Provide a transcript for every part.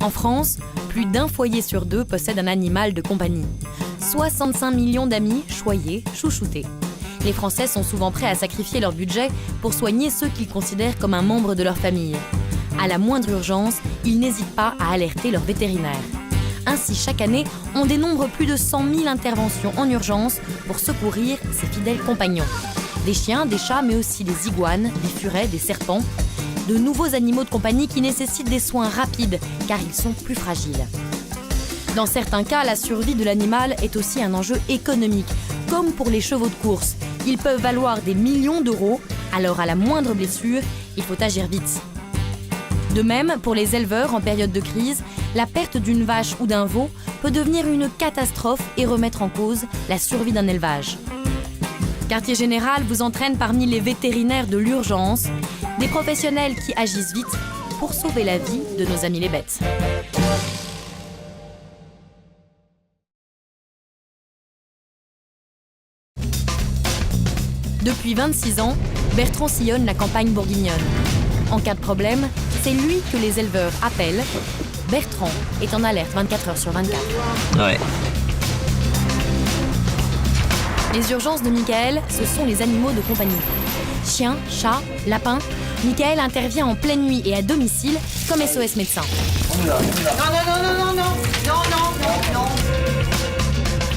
En France, plus d'un foyer sur deux possède un animal de compagnie. 65 millions d'amis choyés, chouchoutés. Les Français sont souvent prêts à sacrifier leur budget pour soigner ceux qu'ils considèrent comme un membre de leur famille. À la moindre urgence, ils n'hésitent pas à alerter leur vétérinaire. Ainsi, chaque année, on dénombre plus de 100 000 interventions en urgence pour secourir ses fidèles compagnons. Des chiens, des chats, mais aussi des iguanes, des furets, des serpents. De nouveaux animaux de compagnie qui nécessitent des soins rapides, car ils sont plus fragiles. Dans certains cas, la survie de l'animal est aussi un enjeu économique, comme pour les chevaux de course. Ils peuvent valoir des millions d'euros, alors à la moindre blessure, il faut agir vite. De même, pour les éleveurs en période de crise, la perte d'une vache ou d'un veau peut devenir une catastrophe et remettre en cause la survie d'un élevage. Quartier Général vous entraîne parmi les vétérinaires de l'urgence, des professionnels qui agissent vite pour sauver la vie de nos amis les bêtes. Depuis 26 ans, Bertrand sillonne la campagne bourguignonne. En cas de problème, c'est lui que les éleveurs appellent. Bertrand est en alerte 24 heures sur 24. Ouais. Les urgences de Michael, ce sont les animaux de compagnie. Chiens, chats, lapins, Michael intervient en pleine nuit et à domicile comme SOS médecin. Non.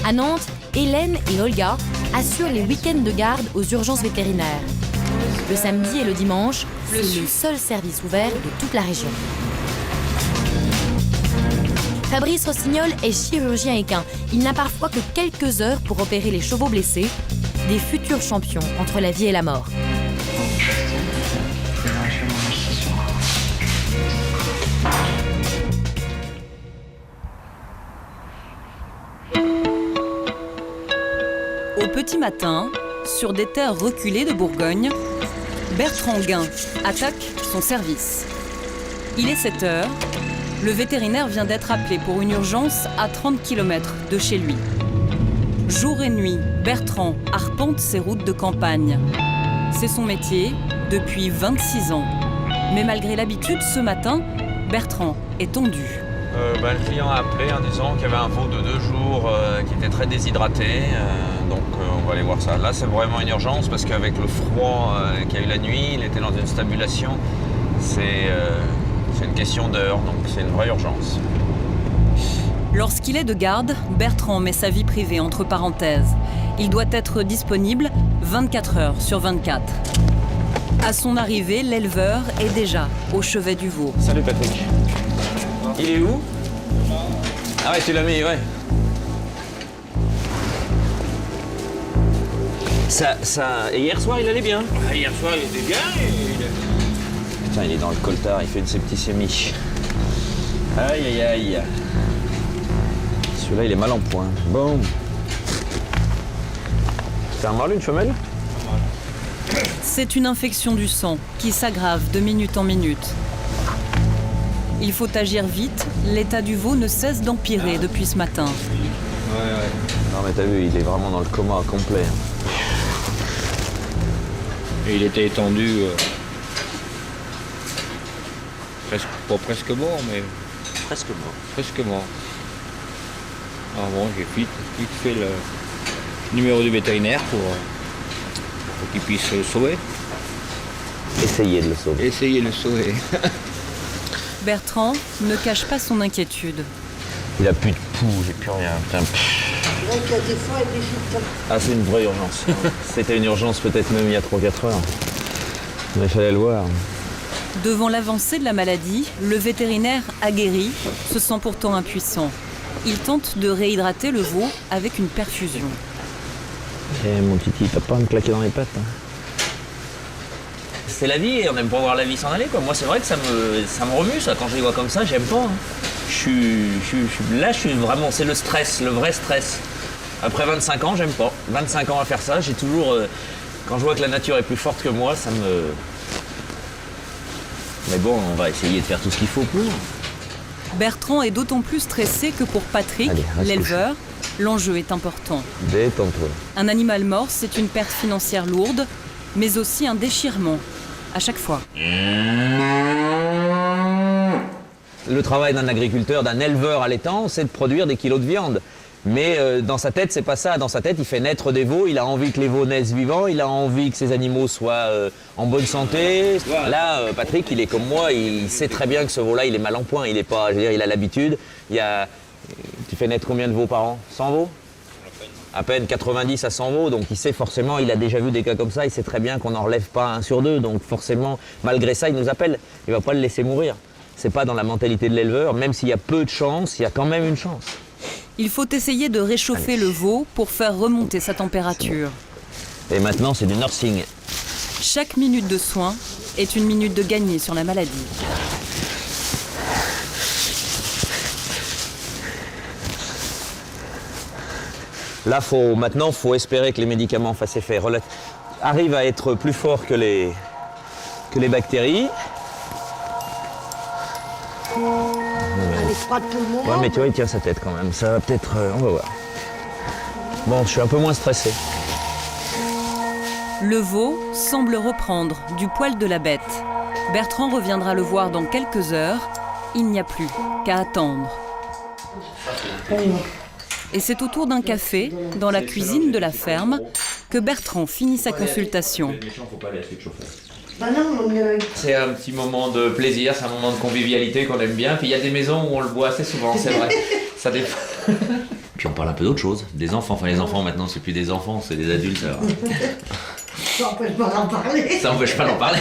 À Nantes, Hélène et Olga assurent les week-ends de garde aux urgences vétérinaires. Le samedi et le dimanche, c'est le seul service ouvert de toute la région. Fabrice Rossignol est chirurgien équin. Il n'a parfois que quelques heures pour opérer les chevaux blessés, des futurs champions entre la vie et la mort. Au petit matin, sur des terres reculées de Bourgogne, Bertrand Guin attaque son service. Il est 7 heures. Le vétérinaire vient d'être appelé pour une urgence à 30 km de chez lui. Jour et nuit, Bertrand arpente ses routes de campagne. C'est son métier depuis 26 ans. Mais malgré l'habitude, ce matin, Bertrand est tendu. Le client a appelé en disant qu'il y avait un veau de 2 jours qui était très déshydraté. Donc on va aller voir ça. Là, c'est vraiment une urgence parce qu'avec le froid qu'il y a eu la nuit, il était dans une stabulation. C'est une question d'heure, donc c'est une vraie urgence. Lorsqu'il est de garde, Bertrand met sa vie privée entre parenthèses. Il doit être disponible 24 heures sur 24. À son arrivée, l'éleveur est déjà au chevet du veau. Salut Patrick. Il est où? Ah ouais, tu l'as mis, ouais. Et hier soir, il allait bien? Hier soir, il était bien. Putain, il est dans le coltard, il fait une septicémie. Aïe, aïe, aïe. Celui-là, il est mal en point. Bon. C'est un mâle, une femelle? C'est une infection du sang qui s'aggrave de minute en minute. Il faut agir vite, l'état du veau ne cesse d'empirer depuis ce matin. Ouais. Non mais t'as vu, il est vraiment dans le coma complet. Et il était étendu, presque mort, mais Presque mort. presque mort. Alors bon, j'ai vite fait le numéro du vétérinaire pour qu'il puisse le sauver. Essayez de le sauver. Essayer de le sauver. Bertrand ne cache pas son inquiétude. Il a plus de pouls, j'ai plus rien. Putain. Ah, c'est une vraie urgence. C'était une urgence peut-être même il y a 3-4 heures. Mais il fallait le voir. Devant l'avancée de la maladie, le vétérinaire aguerri se sent pourtant impuissant. Il tente de réhydrater le veau avec une perfusion. Eh mon Titi, t'as pas à me claquer dans les pattes. Hein. C'est la vie et on aime pas voir la vie s'en aller, quoi. Moi, c'est vrai que ça me remue, ça. Quand je les vois comme ça, j'aime pas. Hein. Là, je suis vraiment... C'est le stress, le vrai stress. Après 25 ans, j'aime pas. 25 ans à faire ça, j'ai toujours... quand je vois que la nature est plus forte que moi, ça me... Mais bon, on va essayer de faire tout ce qu'il faut pour. Bertrand est d'autant plus stressé que pour Patrick, l'éleveur, l'enjeu est important. Détends-toi. Un animal mort, c'est une perte financière lourde, mais aussi un déchirement, à chaque fois. Le travail d'un agriculteur, d'un éleveur allaitant, c'est de produire des kilos de viande. Mais dans sa tête, c'est pas ça. Dans sa tête, il fait naître des veaux, il a envie que les veaux naissent vivants, il a envie que ses animaux soient en bonne santé. Là, Patrick, il est comme moi, il sait très bien que ce veau-là, il est mal en point. Il est pas, je veux dire, il a l'habitude. Tu fais naître combien de veaux par an? 100 veaux? À peine 90 à 100 veaux, donc il sait forcément, il a déjà vu des cas comme ça, il sait très bien qu'on n'en relève pas 1 sur 2, donc forcément, malgré ça, il nous appelle. Il ne va pas le laisser mourir. C'est pas dans la mentalité de l'éleveur, même s'il y a peu de chance, il y a quand même une chance. Il faut essayer de réchauffer le veau pour faire remonter sa température. Et maintenant, c'est du nursing. Chaque minute de soin est une minute de gagner sur la maladie. Là, maintenant, il faut espérer que les médicaments fassent effet. Arrivent à être plus forts que les bactéries. Elle est froide tout le monde. Ouais, mais tu vois, il tient sa tête quand même. Ça va peut-être... on va voir. Bon, je suis un peu moins stressé. Le veau semble reprendre du poil de la bête. Bertrand reviendra le voir dans quelques heures. Il n'y a plus qu'à attendre. Et c'est autour d'un café, dans la cuisine de la ferme, que Bertrand finit sa consultation. Bah non, C'est un petit moment de plaisir, c'est un moment de convivialité qu'on aime bien. Puis il y a des maisons où on le boit assez souvent, c'est vrai. Ça dépend. Puis on parle un peu d'autre chose, des enfants. Enfin les enfants maintenant c'est plus des enfants, c'est des adultes. Alors. ça empêche pas d'en parler. Ça empêche pas d'en parler.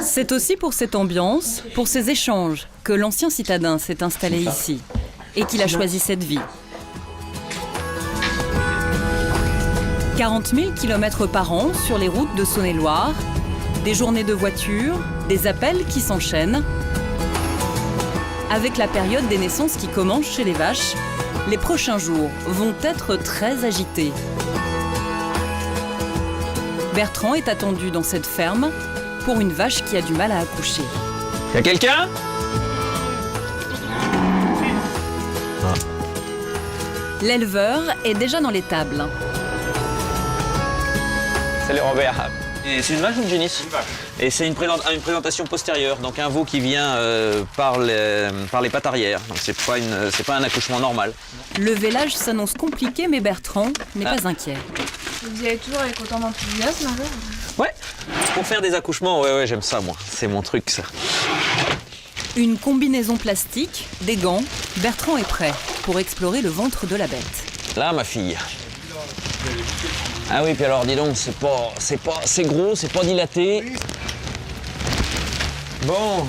C'est aussi pour cette ambiance, pour ces échanges, que l'ancien citadin s'est installé ici et qu'il a choisi cette vie. 40 000 km par an sur les routes de Saône-et-Loire, des journées de voiture, des appels qui s'enchaînent. Avec la période des naissances qui commence chez les vaches, les prochains jours vont être très agités. Bertrand est attendu dans cette ferme pour une vache qui a du mal à accoucher. Y a quelqu'un? L'éleveur est déjà dans l'étable. Salut Robert. C'est une vache ou une génisse? Une vache. Et c'est une présentation postérieure, donc un veau qui vient par les pattes arrière. Donc c'est pas un accouchement normal. Le vélage s'annonce compliqué, mais Bertrand n'est pas inquiet. Vous y allez toujours avec autant d'enthousiasme alors? Ouais, pour faire des accouchements, ouais, j'aime ça moi. C'est mon truc ça. Une combinaison plastique, des gants, Bertrand est prêt pour explorer le ventre de la bête. Là, ma fille. Ah oui, puis alors, dis donc, c'est gros, c'est pas dilaté. Bon,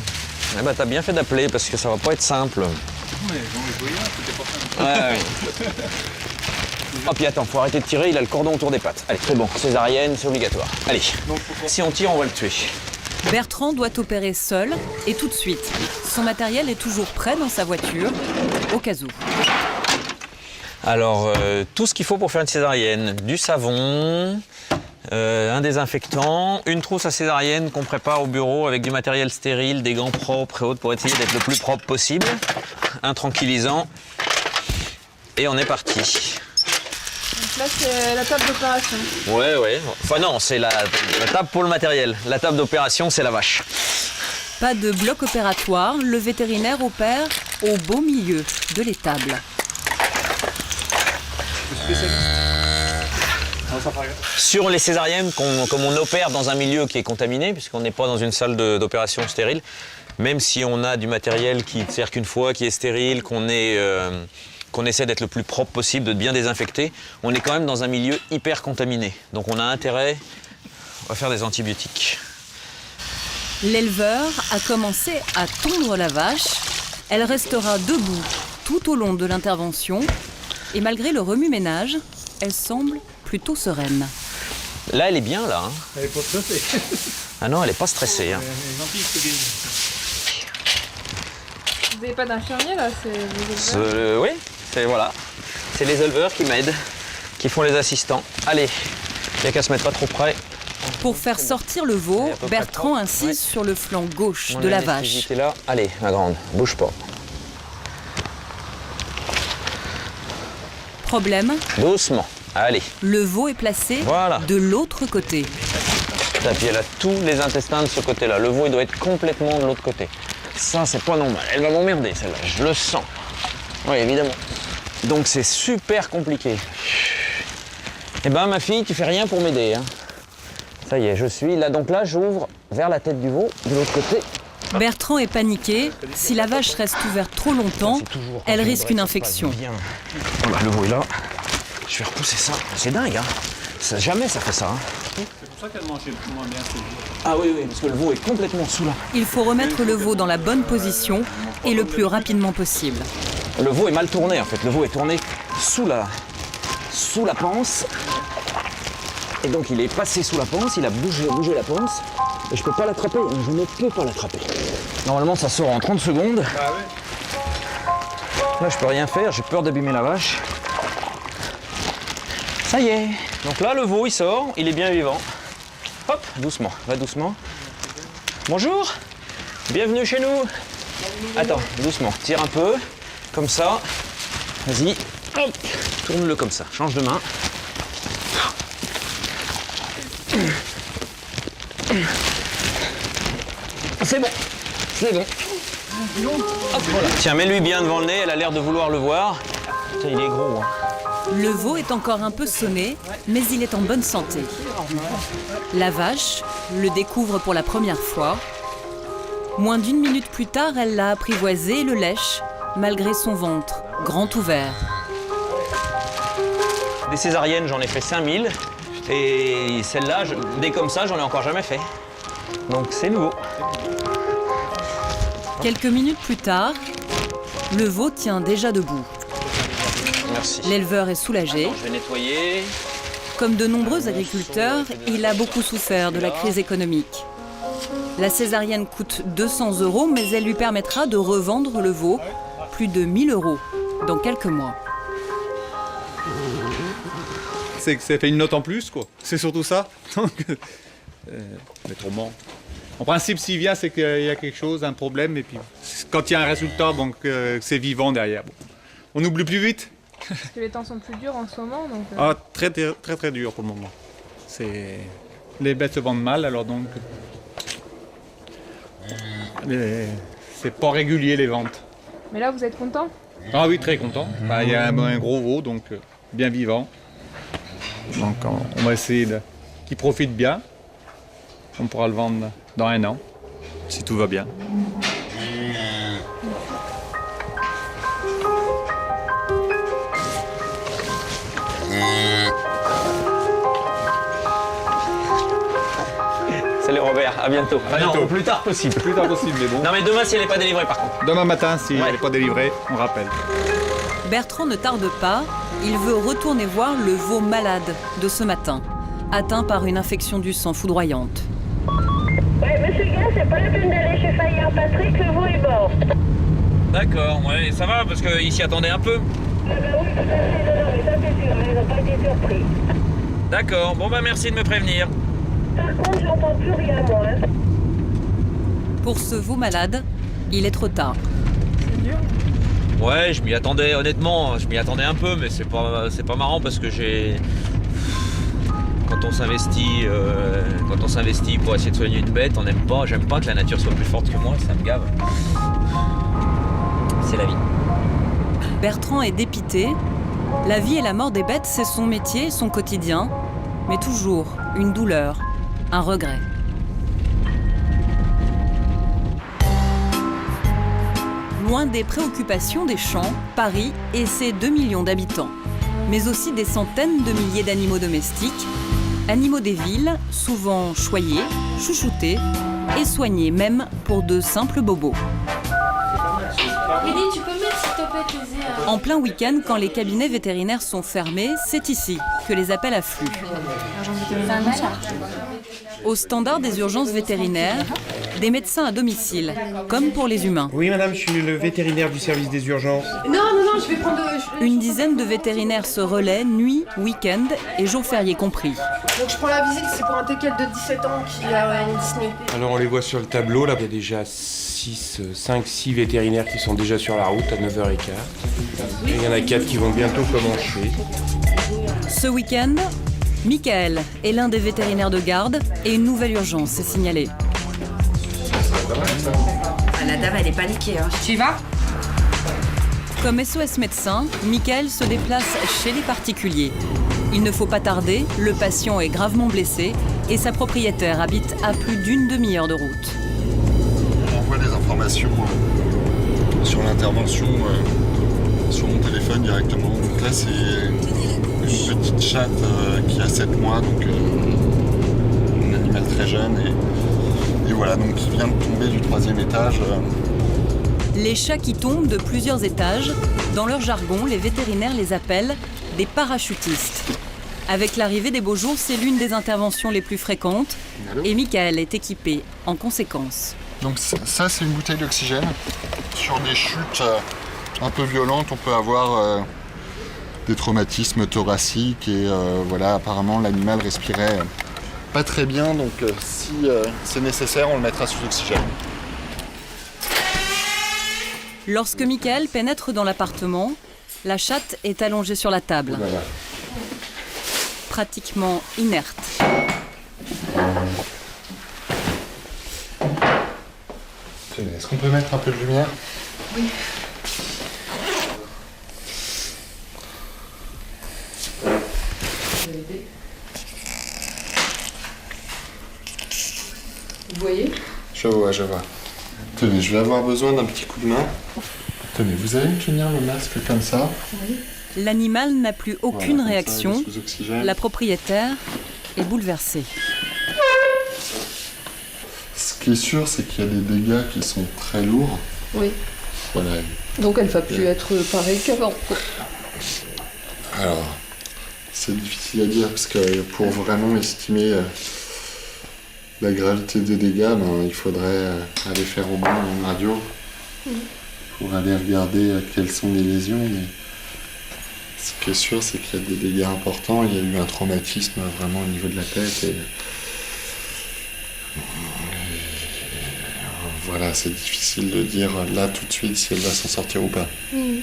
eh ben, t'as bien fait d'appeler parce que ça va pas être simple. Ouais. Oh, puis attends, faut arrêter de tirer, il a le cordon autour des pattes. Allez, c'est bon, césarienne, c'est obligatoire. Allez, si on tire, on va le tuer. Bertrand doit opérer seul et tout de suite. Son matériel est toujours prêt dans sa voiture, au cas où. Alors, tout ce qu'il faut pour faire une césarienne, du savon, un désinfectant, une trousse à césarienne qu'on prépare au bureau avec du matériel stérile, des gants propres et autres pour essayer d'être le plus propre possible, un tranquillisant, et on est parti. Donc là, c'est la table d'opération. Ouais. Enfin non, c'est la table pour le matériel. La table d'opération, c'est la vache. Pas de bloc opératoire, le vétérinaire opère au beau milieu de l'étable. Sur les césariennes, comme on opère dans un milieu qui est contaminé, puisqu'on n'est pas dans une salle d'opération stérile, même si on a du matériel qui ne sert qu'une fois, qui est stérile, qu'on essaie d'être le plus propre possible, de bien désinfecter, on est quand même dans un milieu hyper contaminé. Donc on a intérêt à faire des antibiotiques. L'éleveur a commencé à tondre la vache. Elle restera debout tout au long de l'intervention. Et malgré le remue-ménage, elle semble plutôt sereine. Là, elle est bien, là. Hein. Elle est pas stressée. Ah non, elle n'est pas stressée. Hein. Elle est gentille, c'est bien. Vous n'avez pas d'infirmier là? C'est les éleveurs. Oui, voilà. C'est les éleveurs qui m'aident, qui font les assistants. Allez, il n'y a qu'à se mettre pas trop près. Pour faire sortir le veau, Bertrand insiste sur le flanc gauche de la vache. Là. Allez, ma grande, bouge pas. Problème, Doucement, allez. le veau est placé Voilà. de l'autre côté. Et puis elle a tous les intestins de ce côté-là. Le veau, il doit être complètement de l'autre côté. Ça, c'est pas normal. Elle va m'emmerder, celle-là. Je le sens. Oui, évidemment. Donc, c'est super compliqué. Eh ben, ma fille, tu fais rien pour m'aider. Hein. Ça y est, je suis là. Donc là, j'ouvre vers la tête du veau, de l'autre côté. Bertrand est paniqué. Si la vache reste ouverte trop longtemps, elle risque une infection. Voilà, le veau est là. Je vais repousser ça. C'est dingue, hein. Jamais ça fait ça. Hein. C'est pour ça qu'elle mangeait moins bien ce jour. Ah oui, parce que le veau est complètement sous là. Il faut remettre le veau dans la bonne position et le plus rapidement possible. Le veau est mal tourné en fait. Le veau est tourné sous la panse. Et donc il est passé sous la panse, il a bougé la panse. Et je peux pas l'attraper, je ne peux pas l'attraper. Normalement ça sort en 30 secondes. Ah ouais. Là je peux rien faire, j'ai peur d'abîmer la vache. Ça y est. Donc là le veau il sort, il est bien vivant. Hop, doucement, va doucement. Bonjour, bienvenue chez nous. Attends, doucement, tire un peu, comme ça. Vas-y, hop, tourne-le comme ça, change de main. C'est bon, c'est bon. Hop, voilà. Tiens, mets-lui bien devant le nez, elle a l'air de vouloir le voir. Tiens, il est gros. Hein. Le veau est encore un peu sonné, mais il est en bonne santé. La vache le découvre pour la première fois. Moins d'1 minute plus tard, elle l'a apprivoisé et le lèche, malgré son ventre, grand ouvert. Des césariennes, j'en ai fait 5000. Et celle-là, des comme ça, j'en ai encore jamais fait. Donc c'est nouveau. Quelques minutes plus tard, le veau tient déjà debout. Merci. L'éleveur est soulagé. Attends, je vais nettoyer. Comme de nombreux agriculteurs, il a beaucoup souffert de la crise économique. La césarienne coûte 200 €, mais elle lui permettra de revendre le veau plus de 1 000 € dans quelques mois. C'est que ça fait une note en plus, quoi. C'est surtout ça. Donc, mais trop bon. En principe, s'il vient, c'est qu'il y a quelque chose, un problème. Et puis, quand il y a un résultat, donc c'est vivant derrière. Bon. On oublie plus vite. Parce que les temps sont plus durs en ce moment. Donc, Ah, très dur pour le moment. Les bêtes se vendent mal, alors donc... C'est pas régulier, les ventes. Mais là, vous êtes content? Ah oui, très content. Bah, il y a un gros veau, donc bien vivant. Donc on va essayer qu'il profite bien. On pourra le vendre dans 1 an, si tout va bien. Salut Robert, à bientôt. À bientôt. Non, au plus tard possible. Plus tard possible, mais bon. Non mais demain si elle n'est pas délivrée par contre. Demain matin, si Ouais. elle n'est pas délivrée, on rappelle. Bertrand ne tarde pas, il veut retourner voir le veau malade de ce matin, atteint par une infection du sang foudroyante. Ouais, monsieur Gars, c'est pas la peine d'aller chez Fayard Patrick, le veau est mort. D'accord, ouais, ça va parce qu'il s'y attendait un peu. Ah bah oui, tout à fait, non, mais ça c'est sûr, ils n'ont pas été surpris. D'accord, bon bah merci de me prévenir. Par contre, j'entends plus rien, moi. Hein. Pour ce veau malade, il est trop tard. C'est dur. Ouais, je m'y attendais, honnêtement, je m'y attendais un peu, mais c'est pas marrant parce que quand on s'investit pour essayer de soigner une bête, j'aime pas que la nature soit plus forte que moi, ça me gave. C'est la vie. Bertrand est dépité. La vie et la mort des bêtes, c'est son métier, son quotidien, mais toujours une douleur, un regret. Loin des préoccupations des champs, Paris et ses 2 millions d'habitants, mais aussi des centaines de milliers d'animaux domestiques, animaux des villes, souvent choyés, chouchoutés et soignés même pour de simples bobos. Eddie, tu peux mettre s'il te plaît tes œufs. En plein week-end, quand les cabinets vétérinaires sont fermés, c'est ici que les appels affluent. Au standard des urgences vétérinaires, des médecins à domicile, comme pour les humains. Oui, madame, je suis le vétérinaire du service des urgences. Non, je vais prendre... Une dizaine de vétérinaires se relaient, nuit, week-end et jours fériés compris. Donc je prends la visite, c'est pour un teckel de 17 ans qui a une dyspnée. Alors, on les voit sur le tableau. Là, il y a déjà 5-6 vétérinaires qui sont déjà sur la route à 9h15. Et il y en a 4 qui vont bientôt commencer. Ce week-end, Michael est l'un des vétérinaires de garde et une nouvelle urgence est signalée. La dame, elle est paniquée. Hein. Tu y vas? Comme SOS médecin, Michael se déplace chez les particuliers. Il ne faut pas tarder, le patient est gravement blessé et sa propriétaire habite à plus d'une demi-heure de route. On envoie des informations sur l'intervention sur mon téléphone directement. Donc là, c'est une petite chatte qui a 7 mois, donc un animal très jeune. Et voilà, donc qui vient de tomber du 3e étage. Les chats qui tombent de plusieurs étages, dans leur jargon, les vétérinaires les appellent des parachutistes. Avec l'arrivée des beaux jours, c'est l'une des interventions les plus fréquentes et Michael est équipé en conséquence. Donc ça, c'est une bouteille d'oxygène. Sur des chutes un peu violentes, on peut avoir des traumatismes thoraciques et voilà, apparemment l'animal respirait pas très bien, donc si c'est nécessaire, on le mettra sous oxygène. Lorsque Michael pénètre dans l'appartement, la chatte est allongée sur la table. Voilà. Pratiquement inerte. Est-ce qu'on peut mettre un peu de lumière? Oui. Vous voyez? Je vois. Tenez, je vais avoir besoin d'un petit coup de main. Tenez, vous allez me tenir le masque comme ça? Oui. L'animal n'a plus aucune réaction. La propriétaire est bouleversée. Ce qui est sûr, c'est qu'il y a des dégâts qui sont très lourds. Oui. Voilà. Donc elle va plus être pareille qu'avant. Alors, c'est difficile à dire parce que pour vraiment estimer la gravité des dégâts, il faudrait aller faire au moins une radio pour aller regarder quelles sont les lésions. Mais ce qui est sûr, c'est qu'il y a des dégâts importants. Il y a eu un traumatisme vraiment au niveau de la tête. Et voilà, c'est difficile de dire là tout de suite si elle va s'en sortir ou pas.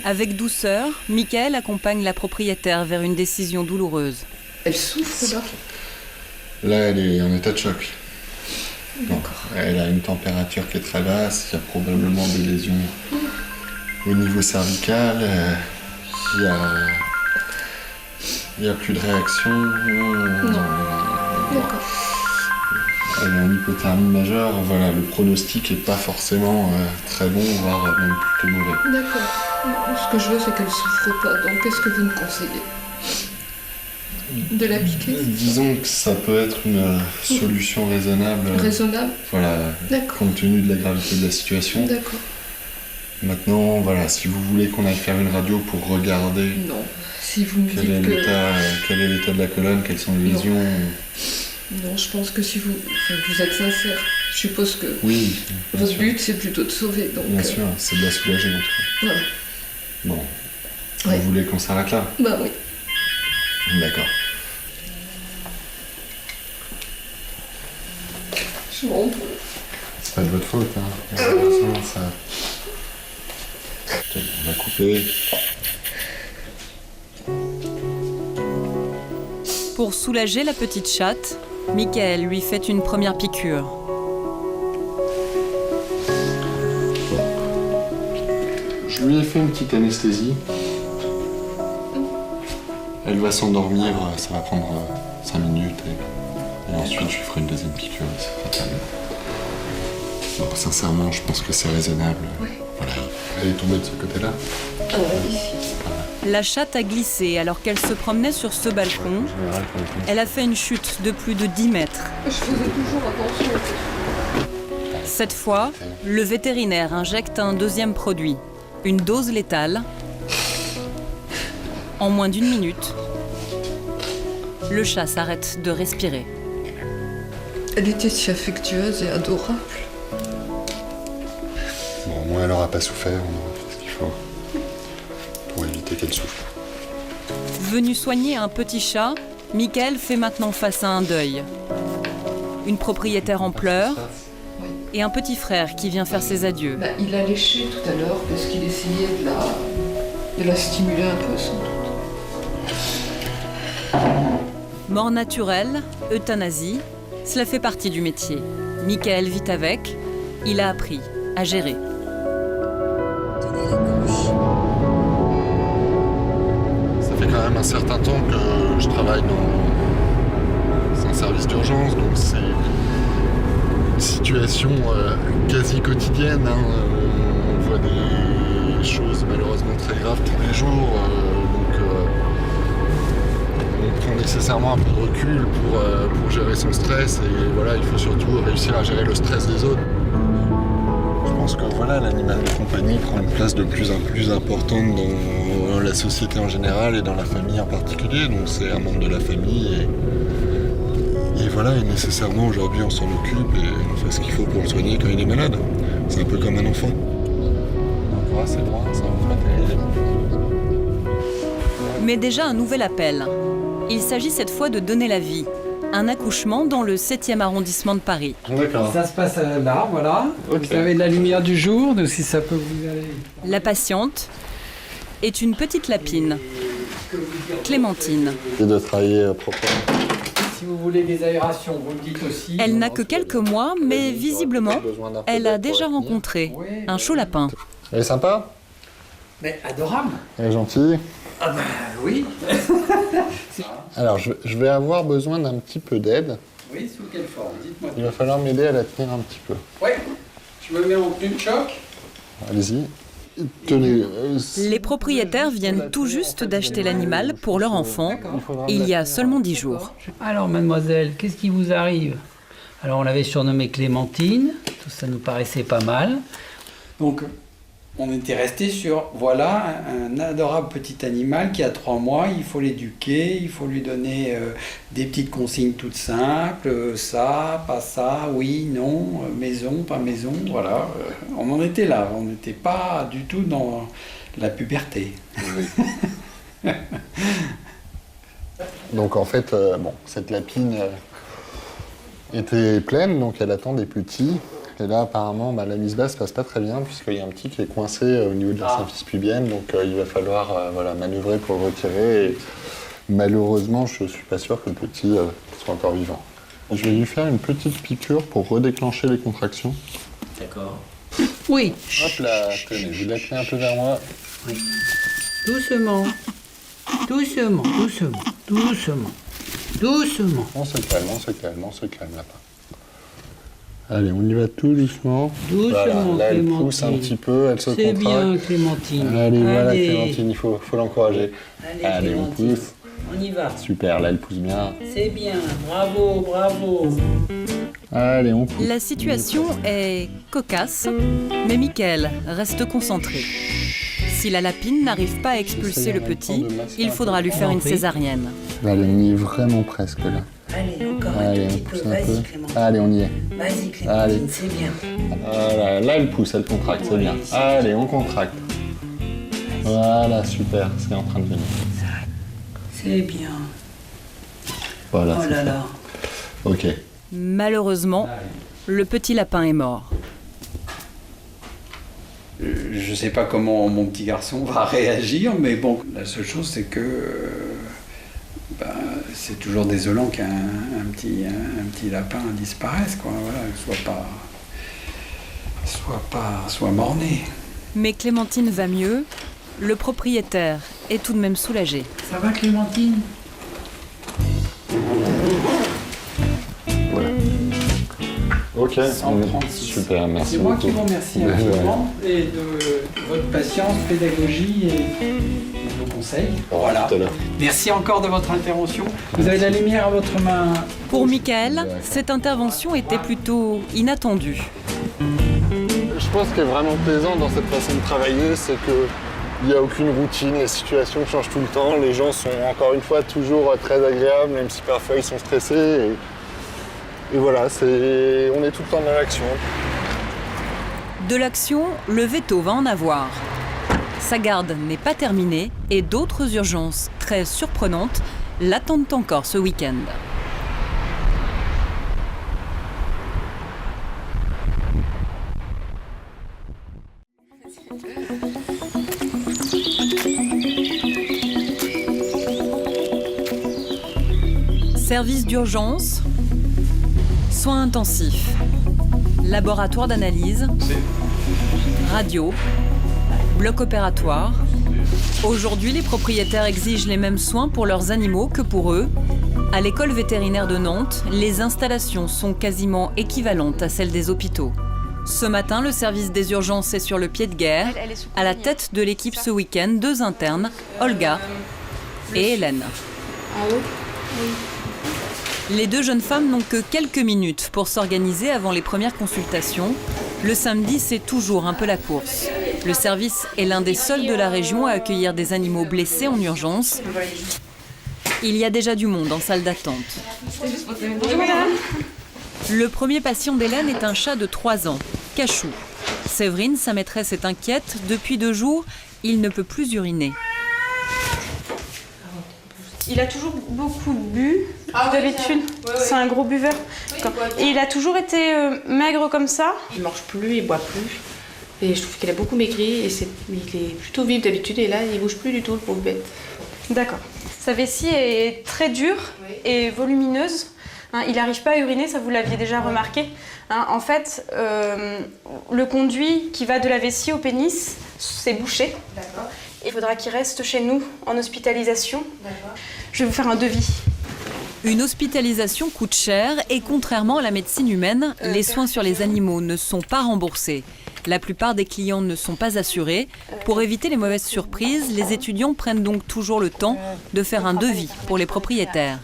Avec douceur, Michael accompagne la propriétaire vers une décision douloureuse. Elle souffre là? Là, elle est en état de choc. D'accord. Elle a une température qui est très basse, il y a probablement des lésions au niveau cervical, il n'y a plus de réaction. Non. D'accord. Elle a une hypothermie majeure, voilà, le pronostic n'est pas forcément très bon, voire même plutôt mauvais. D'accord. Ce que je veux, c'est qu'elle ne souffre pas, donc qu'est-ce que vous me conseillez? De la piquer? Disons que ça peut être une solution raisonnable. Raisonnable? Voilà, compte tenu de la gravité de la situation. D'accord. Maintenant, voilà, si vous voulez qu'on aille faire une radio pour regarder non. Si vous me quel est l'état de la colonne, quelles sont les lésions. Non, je pense que si vous êtes sincère, je suppose que oui, votre but c'est plutôt de sauver. Donc, bien sûr, c'est de la soulager en tout cas. Voilà. Bon, vous voulez qu'on s'arrête là? Bah oui. D'accord. Je m'en veux. C'est pas de votre faute, hein. Ça... On va couper. Pour soulager la petite chatte, Michael lui fait une première piqûre. Je lui ai fait une petite anesthésie. Elle va s'endormir, ça va prendre 5 minutes et ensuite je lui ferai une deuxième piqûre. Bon, sincèrement, je pense que c'est raisonnable. Oui. Voilà, elle est tombée de ce côté-là. Ici. La chatte a glissé alors qu'elle se promenait sur ce balcon. Elle a fait une chute de plus de 10 mètres. Je faisais toujours attention. Cette fois, le vétérinaire injecte un deuxième produit, une dose létale. En moins d'1 minute, le chat s'arrête de respirer. Elle était si affectueuse et adorable. Bon, au moins elle n'aura pas souffert, on aura fait ce qu'il faut pour éviter qu'elle souffre. Venu soigner un petit chat, Michael fait maintenant face à un deuil. Une propriétaire en pleurs et un petit frère qui vient faire ses adieux. Il a léché tout à l'heure parce qu'il essayait de la stimuler un peu, sans doute. Mort naturelle, euthanasie, cela fait partie du métier. Michael vit avec, il a appris. à gérer. Ça fait quand même un certain temps que je travaille dans un service d'urgence, donc c'est une situation quasi quotidienne. On voit des choses malheureusement très graves tous les jours, donc on prend nécessairement un peu de recul pour gérer son stress, et voilà, il faut surtout réussir à gérer le stress des autres. Je pense que voilà, l'animal de compagnie prend une place de plus en plus importante dans la société en général et dans la famille en particulier, donc c'est un membre de la famille et voilà, et nécessairement aujourd'hui on s'en occupe et on fait ce qu'il faut pour le soigner quand il est malade. C'est un peu comme un enfant. Donc voilà, c'est loin, ça va flatter. Mais déjà un nouvel appel. Il s'agit cette fois de donner la vie. Un accouchement dans le 7e arrondissement de Paris. D'accord. Ça se passe là, voilà. Okay. Vous avez de la lumière du jour, donc si ça peut vous aller. La patiente est une petite lapine, Clémentine. Et de travailler proprement. Si vous voulez des aérations, vous le dites aussi. Elle n'a que quelques mois, mais visiblement, elle a déjà rencontré un chaud lapin. Elle est sympa? Mais adorable. Elle est gentille? Ah bah oui. Alors, je vais avoir besoin d'un petit peu d'aide. Oui, sous quelle forme? Dites-moi. Il va falloir m'aider à la tenir un petit peu. Oui, je me mets en pneu de choc. Allez-y. Tenez. Les propriétaires viennent tout juste d'acheter l'animal pour leur enfant, il y a seulement 10 jours. Alors, mademoiselle, qu'est-ce qui vous arrive? Alors, on l'avait surnommée Clémentine, tout ça nous paraissait pas mal. Donc, on était resté sur, voilà, un adorable petit animal qui a 3 mois, il faut l'éduquer, il faut lui donner des petites consignes toutes simples, ça, pas ça, oui, non, maison, pas maison, voilà. On en était là, on n'était pas du tout dans la puberté. Oui. Donc en fait, cette lapine était pleine, donc elle attend des petits. Et là, apparemment, la mise basse se passe pas très bien, puisqu'il y a un petit qui est coincé au niveau de la symphyse pubienne, donc il va falloir manœuvrer pour le retirer. Et malheureusement, je suis pas sûr que le petit soit encore vivant. Je vais lui faire une petite piqûre pour redéclencher les contractions. D'accord. Oui. Hop là, tenez, vous la tenez un peu vers moi. Oui. Doucement. Doucement, doucement, doucement. Doucement. On se calme, là-bas. Allez, on y va tout doucement. Doucement, voilà, là, elle Clémentine. pousse un petit peu, elle se contracte. C'est bien, Clémentine. Allez, voilà, Clémentine, il faut l'encourager. Allez, on pousse. On y va. Super, là, elle pousse bien. C'est bien, bravo, bravo. Allez, on pousse. La situation est cocasse, mais Mickaël reste concentré. Si la lapine n'arrive pas à expulser le petit, il faudra lui faire une césarienne. Allez, on y est vraiment presque, là. Allez, encore Allez, un petit on peu. pousse un Vas-y, peu. Clémentine. Allez, on y est. Vas-y, Clémentine, Allez. c'est bien. Voilà, là, elle pousse, elle contracte, c'est bien. Allez, on contracte. Voilà, super, c'est en train de venir. C'est bien. Voilà, Oh là là. Ok. Malheureusement, le petit lapin est mort. Je ne sais pas comment mon petit garçon va réagir, mais bon, la seule chose c'est que c'est toujours désolant qu'un petit lapin disparaisse, quoi. Voilà, soit mort-né. Mais Clémentine va mieux. Le propriétaire est tout de même soulagé. Ça va, Clémentine? Voilà. Ok, 136. super, merci. C'est moi beaucoup. qui vous remercie infiniment et de votre patience, pédagogie et de vos conseils. Voilà. Tout à l'heure. Merci encore de votre intervention. Vous avez la lumière à votre main. Pour Mickaël, cette intervention était plutôt inattendue. Je pense ce qui est vraiment plaisant dans cette façon de travailler, c'est qu'il n'y a aucune routine, les situations changent tout le temps, les gens sont encore une fois toujours très agréables, même si parfois ils sont stressés. Et voilà, on est tout le temps dans l'action. De l'action, le veto va en avoir. Sa garde n'est pas terminée et d'autres urgences très surprenantes l'attendent encore ce week-end. Service d'urgence, soins intensifs, laboratoire d'analyse, radio, bloc opératoire. Aujourd'hui, les propriétaires exigent les mêmes soins pour leurs animaux que pour eux. À l'école vétérinaire de Nantes, les installations sont quasiment équivalentes à celles des hôpitaux. Ce matin, le service des urgences est sur le pied de guerre. À la tête de l'équipe ce week-end, 2 internes, Olga et Hélène. Les 2 jeunes femmes n'ont que quelques minutes pour s'organiser avant les premières consultations. Le samedi, c'est toujours un peu la course. Le service est l'un des seuls de la région à accueillir des animaux blessés en urgence. Il y a déjà du monde en salle d'attente. Bonjour madame. Le premier patient d'Hélène est un chat de 3 ans, Cachou. Séverine, sa maîtresse, est inquiète. Depuis 2 jours, il ne peut plus uriner. Il a toujours beaucoup bu, d'habitude. C'est un gros buveur. Et il a toujours été maigre comme ça. Il mange plus, il boit plus. Et je trouve qu'il a beaucoup maigri et il est plutôt vif d'habitude et là il bouge plus du tout le pauvre bête. D'accord. Sa vessie est très dure et volumineuse. Il n'arrive pas à uriner, ça vous l'aviez déjà remarqué. En fait, le conduit qui va de la vessie au pénis, c'est bouché. D'accord. Il faudra qu'il reste chez nous en hospitalisation. D'accord. Je vais vous faire un devis. Une hospitalisation coûte cher et contrairement à la médecine humaine, les soins sur les animaux ne sont pas remboursés. La plupart des clients ne sont pas assurés. Pour éviter les mauvaises surprises, les étudiants prennent donc toujours le temps de faire un devis pour les propriétaires.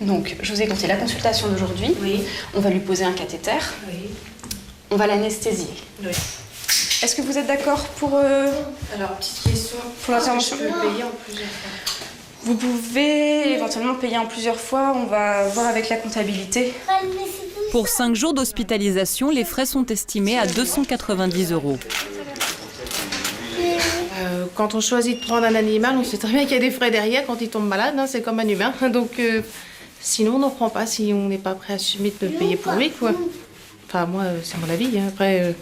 Donc, je vous ai compté la consultation d'aujourd'hui. Oui. On va lui poser un cathéter. Oui. On va l'anesthésier. Oui. Est-ce que vous êtes d'accord pour... Alors, petite question. Pour l'intervention. Je peux payer en plusieurs fois. Vous pouvez éventuellement payer en plusieurs fois. On va voir avec la comptabilité. Pour 5 jours d'hospitalisation, les frais sont estimés à 290 €. Quand on choisit de prendre un animal, on sait très bien qu'il y a des frais derrière quand il tombe malade. C'est comme un humain. Donc, sinon, on n'en prend pas si on n'est pas prêt à assumer de payer pour lui, quoi. Enfin, moi, c'est mon avis. Après,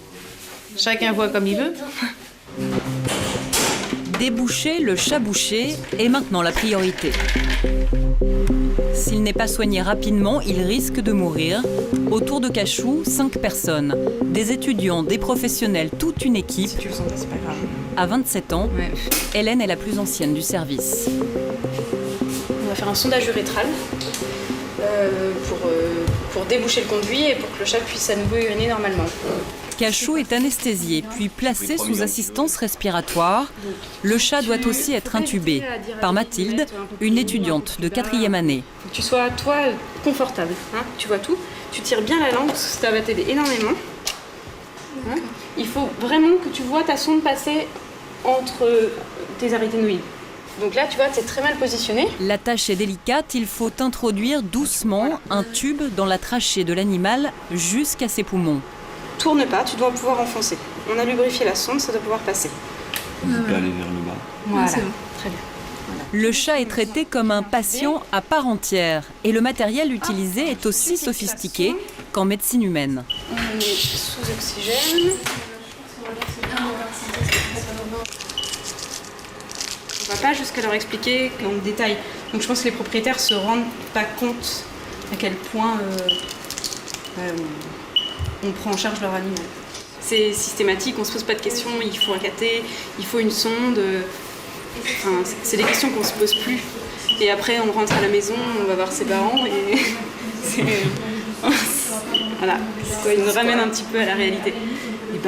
chacun voit comme il veut. Déboucher le chat bouché est maintenant la priorité. S'il n'est pas soigné rapidement, il risque de mourir. Autour de Cachou, 5 personnes. Des étudiants, des professionnels, toute une équipe. Si tu le sens, c'est pas grave. À 27 ans, ouais. Hélène est la plus ancienne du service. On va faire un sondage urétral pour déboucher le conduit et pour que le chat puisse à nouveau uriner normalement. Cachou est anesthésié, puis placé sous assistance respiratoire. Le chat doit aussi être intubé par Mathilde, une étudiante de 4e année. Faut que tu sois, toi, confortable. Tu vois tout. Tu tires bien la langue, parce que ça va t'aider énormément. Il faut vraiment que tu vois ta sonde passer entre tes aryténoïdes. Donc là, tu vois, tu es très mal positionné. La tâche est délicate. Il faut introduire doucement un tube dans la trachée de l'animal jusqu'à ses poumons. Tourne pas, tu dois pouvoir enfoncer. On a lubrifié la sonde, ça doit pouvoir passer. Vous pouvez aller vers le bas. Voilà, très bien. Voilà. Le chat est traité comme un patient à part entière et le matériel utilisé est aussi sophistiqué qu'en médecine humaine. On est sous oxygène. On va pas jusqu'à leur expliquer en détail. Donc je pense que les propriétaires se rendent pas compte à quel point on prend en charge leur animal. C'est systématique, on se pose pas de questions, il faut un cathé, il faut une sonde. Enfin, c'est des questions qu'on se pose plus. Et après on rentre à la maison, on va voir ses parents et voilà, ils nous ramènent un petit peu à la réalité. Et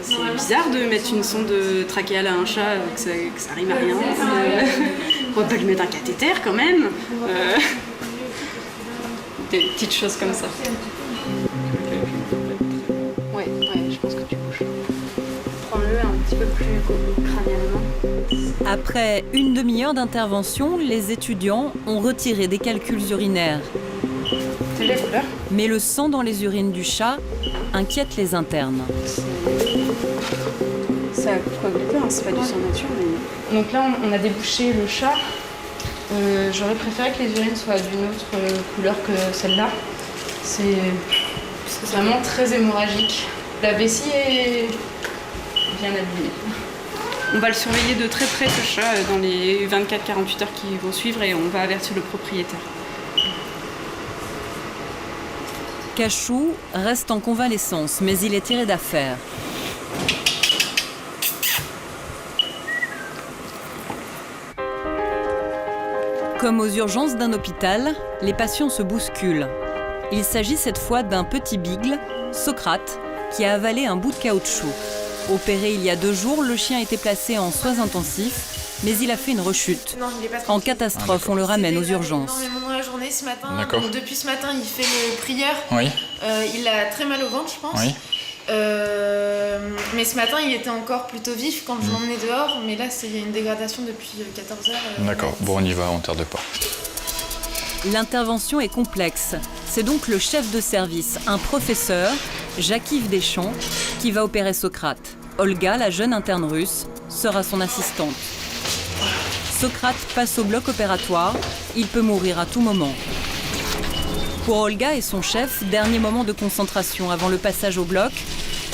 c'est bizarre de mettre une sonde trachéale à un chat, que ça rime à rien. On va pas lui mettre un cathéter quand même. Des petites choses comme ça. Ouais, je pense que tu bouges. Prends-le un petit peu plus crânialement. Après une demi-heure d'intervention, les étudiants ont retiré des calculs urinaires. C'est les couleurs. Mais le sang dans les urines du chat inquiète les internes. Ça coagule, c'est pas du sang nature. Mais... Donc là, on a débouché le chat. J'aurais préféré que les urines soient d'une autre couleur que celle-là. C'est vraiment très hémorragique. La vessie est bien abîmée. On va le surveiller de très près, ce chat, dans les 24-48 heures qui vont suivre et on va avertir le propriétaire. Cachou reste en convalescence, mais il est tiré d'affaire. Comme aux urgences d'un hôpital, les patients se bousculent. Il s'agit cette fois d'un petit bigle, Socrate, qui a avalé un bout de caoutchouc. Opéré il y a 2 jours, le chien a été placé en soins intensifs, mais il a fait une rechute. Non, il est pas En catastrophe, on le ramène aux urgences. Énormément dans la journée ce matin. D'accord. Donc, depuis ce matin, il fait le prieur. Oui. Il a très mal au ventre, je pense. Oui. Mais ce matin, il était encore plutôt vif quand je l'emmenais dehors. Mais là, il y a une dégradation depuis 14 heures. D'accord. Bon, on y va, on tarde pas. L'intervention est complexe. C'est donc le chef de service, un professeur, Jacques-Yves Deschamps, qui va opérer Socrate. Olga, la jeune interne russe, sera son assistante. Socrate passe au bloc opératoire. Il peut mourir à tout moment. Pour Olga et son chef, dernier moment de concentration avant le passage au bloc.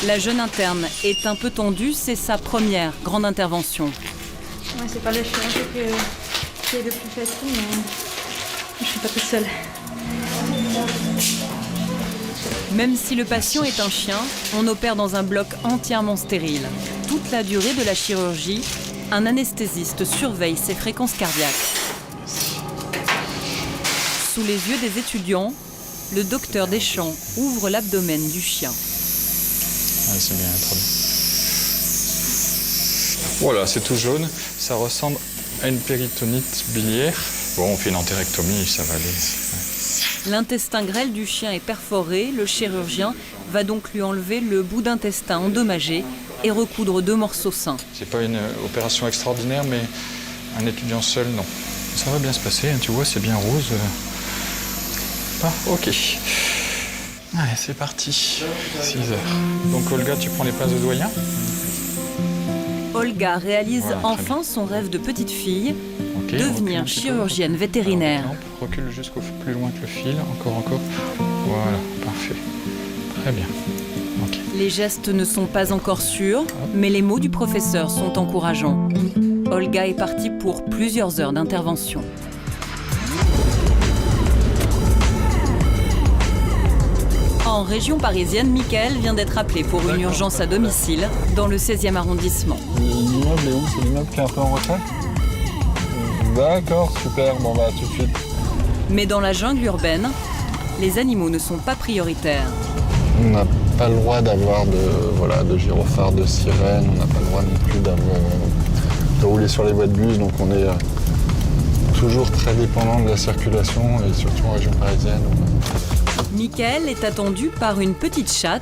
La jeune interne est un peu tendue, c'est sa première grande intervention. Ouais, c'est pas le chirurgien qui est le plus facile, mais je suis pas toute seule. Même si le patient est un chien, on opère dans un bloc entièrement stérile. Toute la durée de la chirurgie, un anesthésiste surveille ses fréquences cardiaques. Sous les yeux des étudiants, le docteur Deschamps ouvre l'abdomen du chien. Ouais, c'est bien, très bien. Voilà, c'est tout jaune. Ça ressemble à une péritonite biliaire. Bon, on fait une entérectomie, ça va aller. Ouais. L'intestin grêle du chien est perforé. Le chirurgien va donc lui enlever le bout d'intestin endommagé et recoudre 2 morceaux sains. C'est pas une opération extraordinaire, mais un étudiant seul, non. Ça va bien se passer, hein, tu vois, c'est bien rose. Ah, ok. Allez, c'est parti. 6 heures. Donc Olga, tu prends les places de doyen ? Olga réalise Voilà, enfin son rêve de petite fille, Okay, devenir recule, chirurgienne vétérinaire. Recule jusqu'au plus loin que le fil, encore. Voilà, parfait. Très bien. Okay. Les gestes ne sont pas encore sûrs, mais les mots du professeur sont encourageants. Olga est partie pour plusieurs heures d'intervention. En région parisienne, Michael vient d'être appelé pour une urgence à domicile dans le 16e arrondissement. L'immeuble est où? C'est l'immeuble qui est un peu en retrait? D'accord, super, bon bah tout de suite. Mais dans la jungle urbaine, les animaux ne sont pas prioritaires. On n'a pas le droit d'avoir de gyrophares, de sirènes, on n'a pas le droit non plus de rouler sur les voies de bus, donc on est toujours très dépendant de la circulation et surtout en région parisienne. Michael est attendu par une petite chatte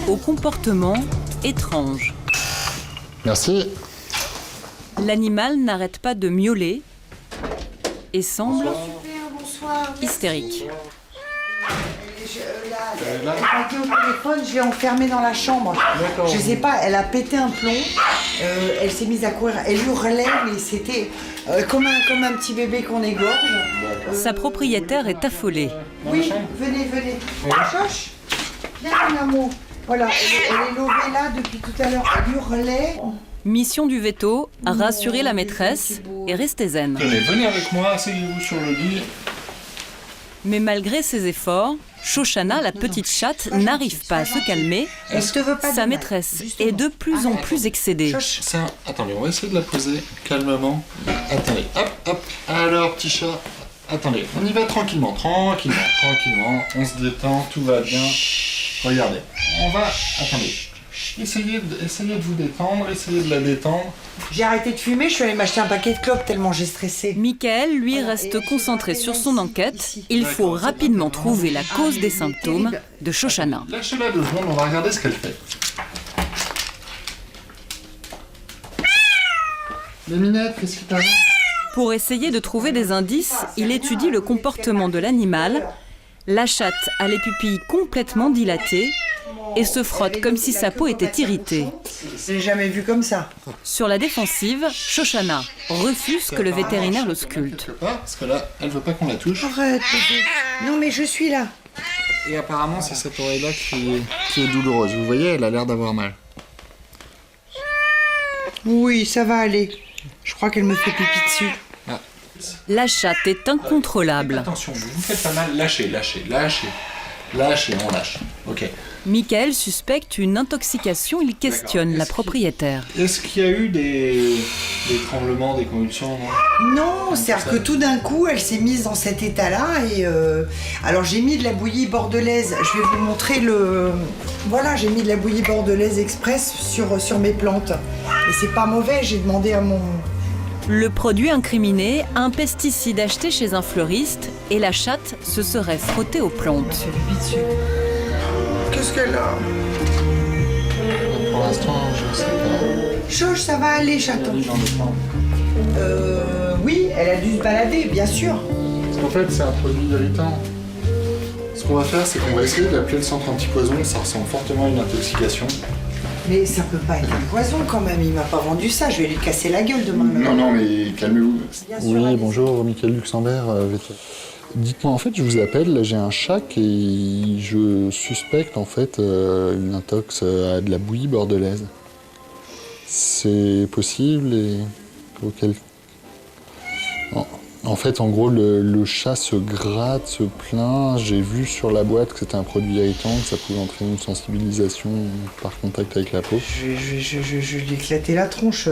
au comportement étrange. Merci. L'animal n'arrête pas de miauler et semble hystérique. Elle m'a dit au téléphone, je l'ai enfermée dans la chambre. Je sais pas, elle a pété un plomb, elle s'est mise à courir, elle hurlait, mais c'était comme un petit bébé qu'on égorge. Sa propriétaire est affolée. Oui, venez. Choche, viens mon amour. Voilà, elle est levée là depuis tout à l'heure, elle hurlait. Mission du veto, rassurer la maîtresse et rester zen. Tenez, venez avec moi, asseyez-vous sur le lit. Mais malgré ses efforts, Shoshana, la petite chatte, n'arrive pas à se calmer. Sa maîtresse est de plus en plus excédée. Ça, attendez, on va essayer de la poser calmement. Attendez, hop. Alors, petit chat, attendez, on y va tranquillement. On se détend, tout va bien. Regardez, on va, attendez. Essayez de vous détendre, essayez de la détendre. J'ai arrêté de fumer, je suis allée m'acheter un paquet de clopes tellement j'ai stressé. Michael, lui, reste concentré sur son enquête. Il faut rapidement trouver la cause des symptômes de Shoshana. Lâchez-la 2 secondes, on va regarder ce qu'elle fait. Les minettes, qu'est-ce qui t'arrive? Pour essayer de trouver des indices, il étudie le comportement de l'animal. La chatte a les pupilles complètement dilatées et se frotte comme si sa peau était irritée. Je l'ai jamais vu comme ça. Sur la défensive, Shoshana refuse que le vétérinaire l'ausculte. Parce que là, elle veut pas qu'on la touche. Arrête, bébé. Non mais je suis là. Et apparemment, c'est cette oreille-là qui est douloureuse. Vous voyez, elle a l'air d'avoir mal. Oui, ça va aller. Je crois qu'elle me fait pipi dessus. Ah. La chatte est incontrôlable. Attention, vous faites pas mal, lâchez. Lâche et on lâche. Ok. Michael suspecte une intoxication, il questionne la propriétaire. Est-ce qu'il y a eu des tremblements, des convulsions? Non, c'est-à-dire que tout d'un coup, elle s'est mise dans cet état-là et alors j'ai mis de la bouillie bordelaise. Je vais vous montrer le... Voilà, j'ai mis de la bouillie bordelaise express sur mes plantes. Et c'est pas mauvais, j'ai demandé à mon... Le produit incriminé, un pesticide acheté chez un fleuriste et la chatte se serait frottée aux plantes. Qu'est-ce qu'elle a? Pour l'instant, je sais pas. Choche, ça va aller, chaton. Oui, elle a dû se balader, bien sûr. Parce qu'en fait, c'est un produit irritant. Ce qu'on va faire, c'est qu'on va essayer d'appeler le centre antipoison. Ça ressemble fortement à une intoxication. Mais ça peut pas être un poison quand même, il m'a pas vendu ça, je vais lui casser la gueule demain. Non, mais calmez-vous. Oui, bonjour, Michael Luxembourg. Dites-moi, en fait, je vous appelle, j'ai un chat et je suspecte en fait une intox à de la bouillie bordelaise. C'est possible et auquel... En fait, en gros, le chat se gratte, se plaint. J'ai vu sur la boîte que c'était un produit irritant, que ça pouvait entraîner une sensibilisation par contact avec la peau. Je vais lui éclater la tronche.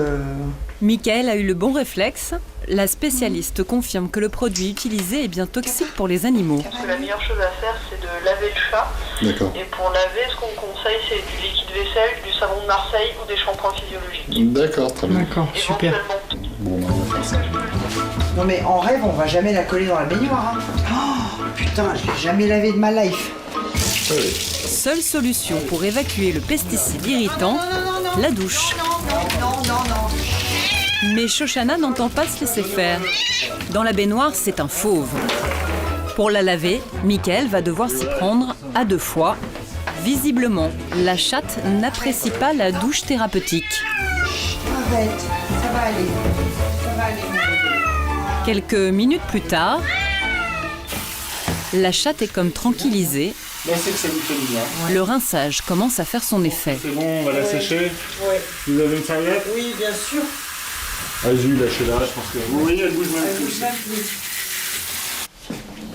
Michael a eu le bon réflexe. La spécialiste confirme que le produit utilisé est bien toxique pour les animaux. La meilleure chose à faire, c'est de laver le chat. D'accord. Et pour laver, ce qu'on conseille, c'est du liquide vaisselle, du savon de Marseille ou des shampoings physiologiques. D'accord, très bien. D'accord, super. Bon, on va faire ça. Non mais en rêve, on va jamais la coller dans la baignoire. Hein. Oh, putain, je l'ai jamais lavé de ma life. Seule solution pour évacuer le pesticide irritant, la douche. Mais Shoshana n'entend pas se laisser faire. Dans la baignoire, c'est un fauve. Pour la laver, Michael va devoir s'y prendre à 2 fois. Visiblement, la chatte n'apprécie pas la douche thérapeutique. Arrête, ça va aller. Ça va aller, mon bébé. Quelques minutes plus tard, la chatte est comme tranquillisée. Là, c'est que ça lui fait du bien. Le rinçage commence à faire son effet. C'est bon, on va la sécher. Ouais. Vous avez une serviette? Oui, bien sûr. Vas-y, lâchez-la, je pense que... Oui, elle bouge même plus.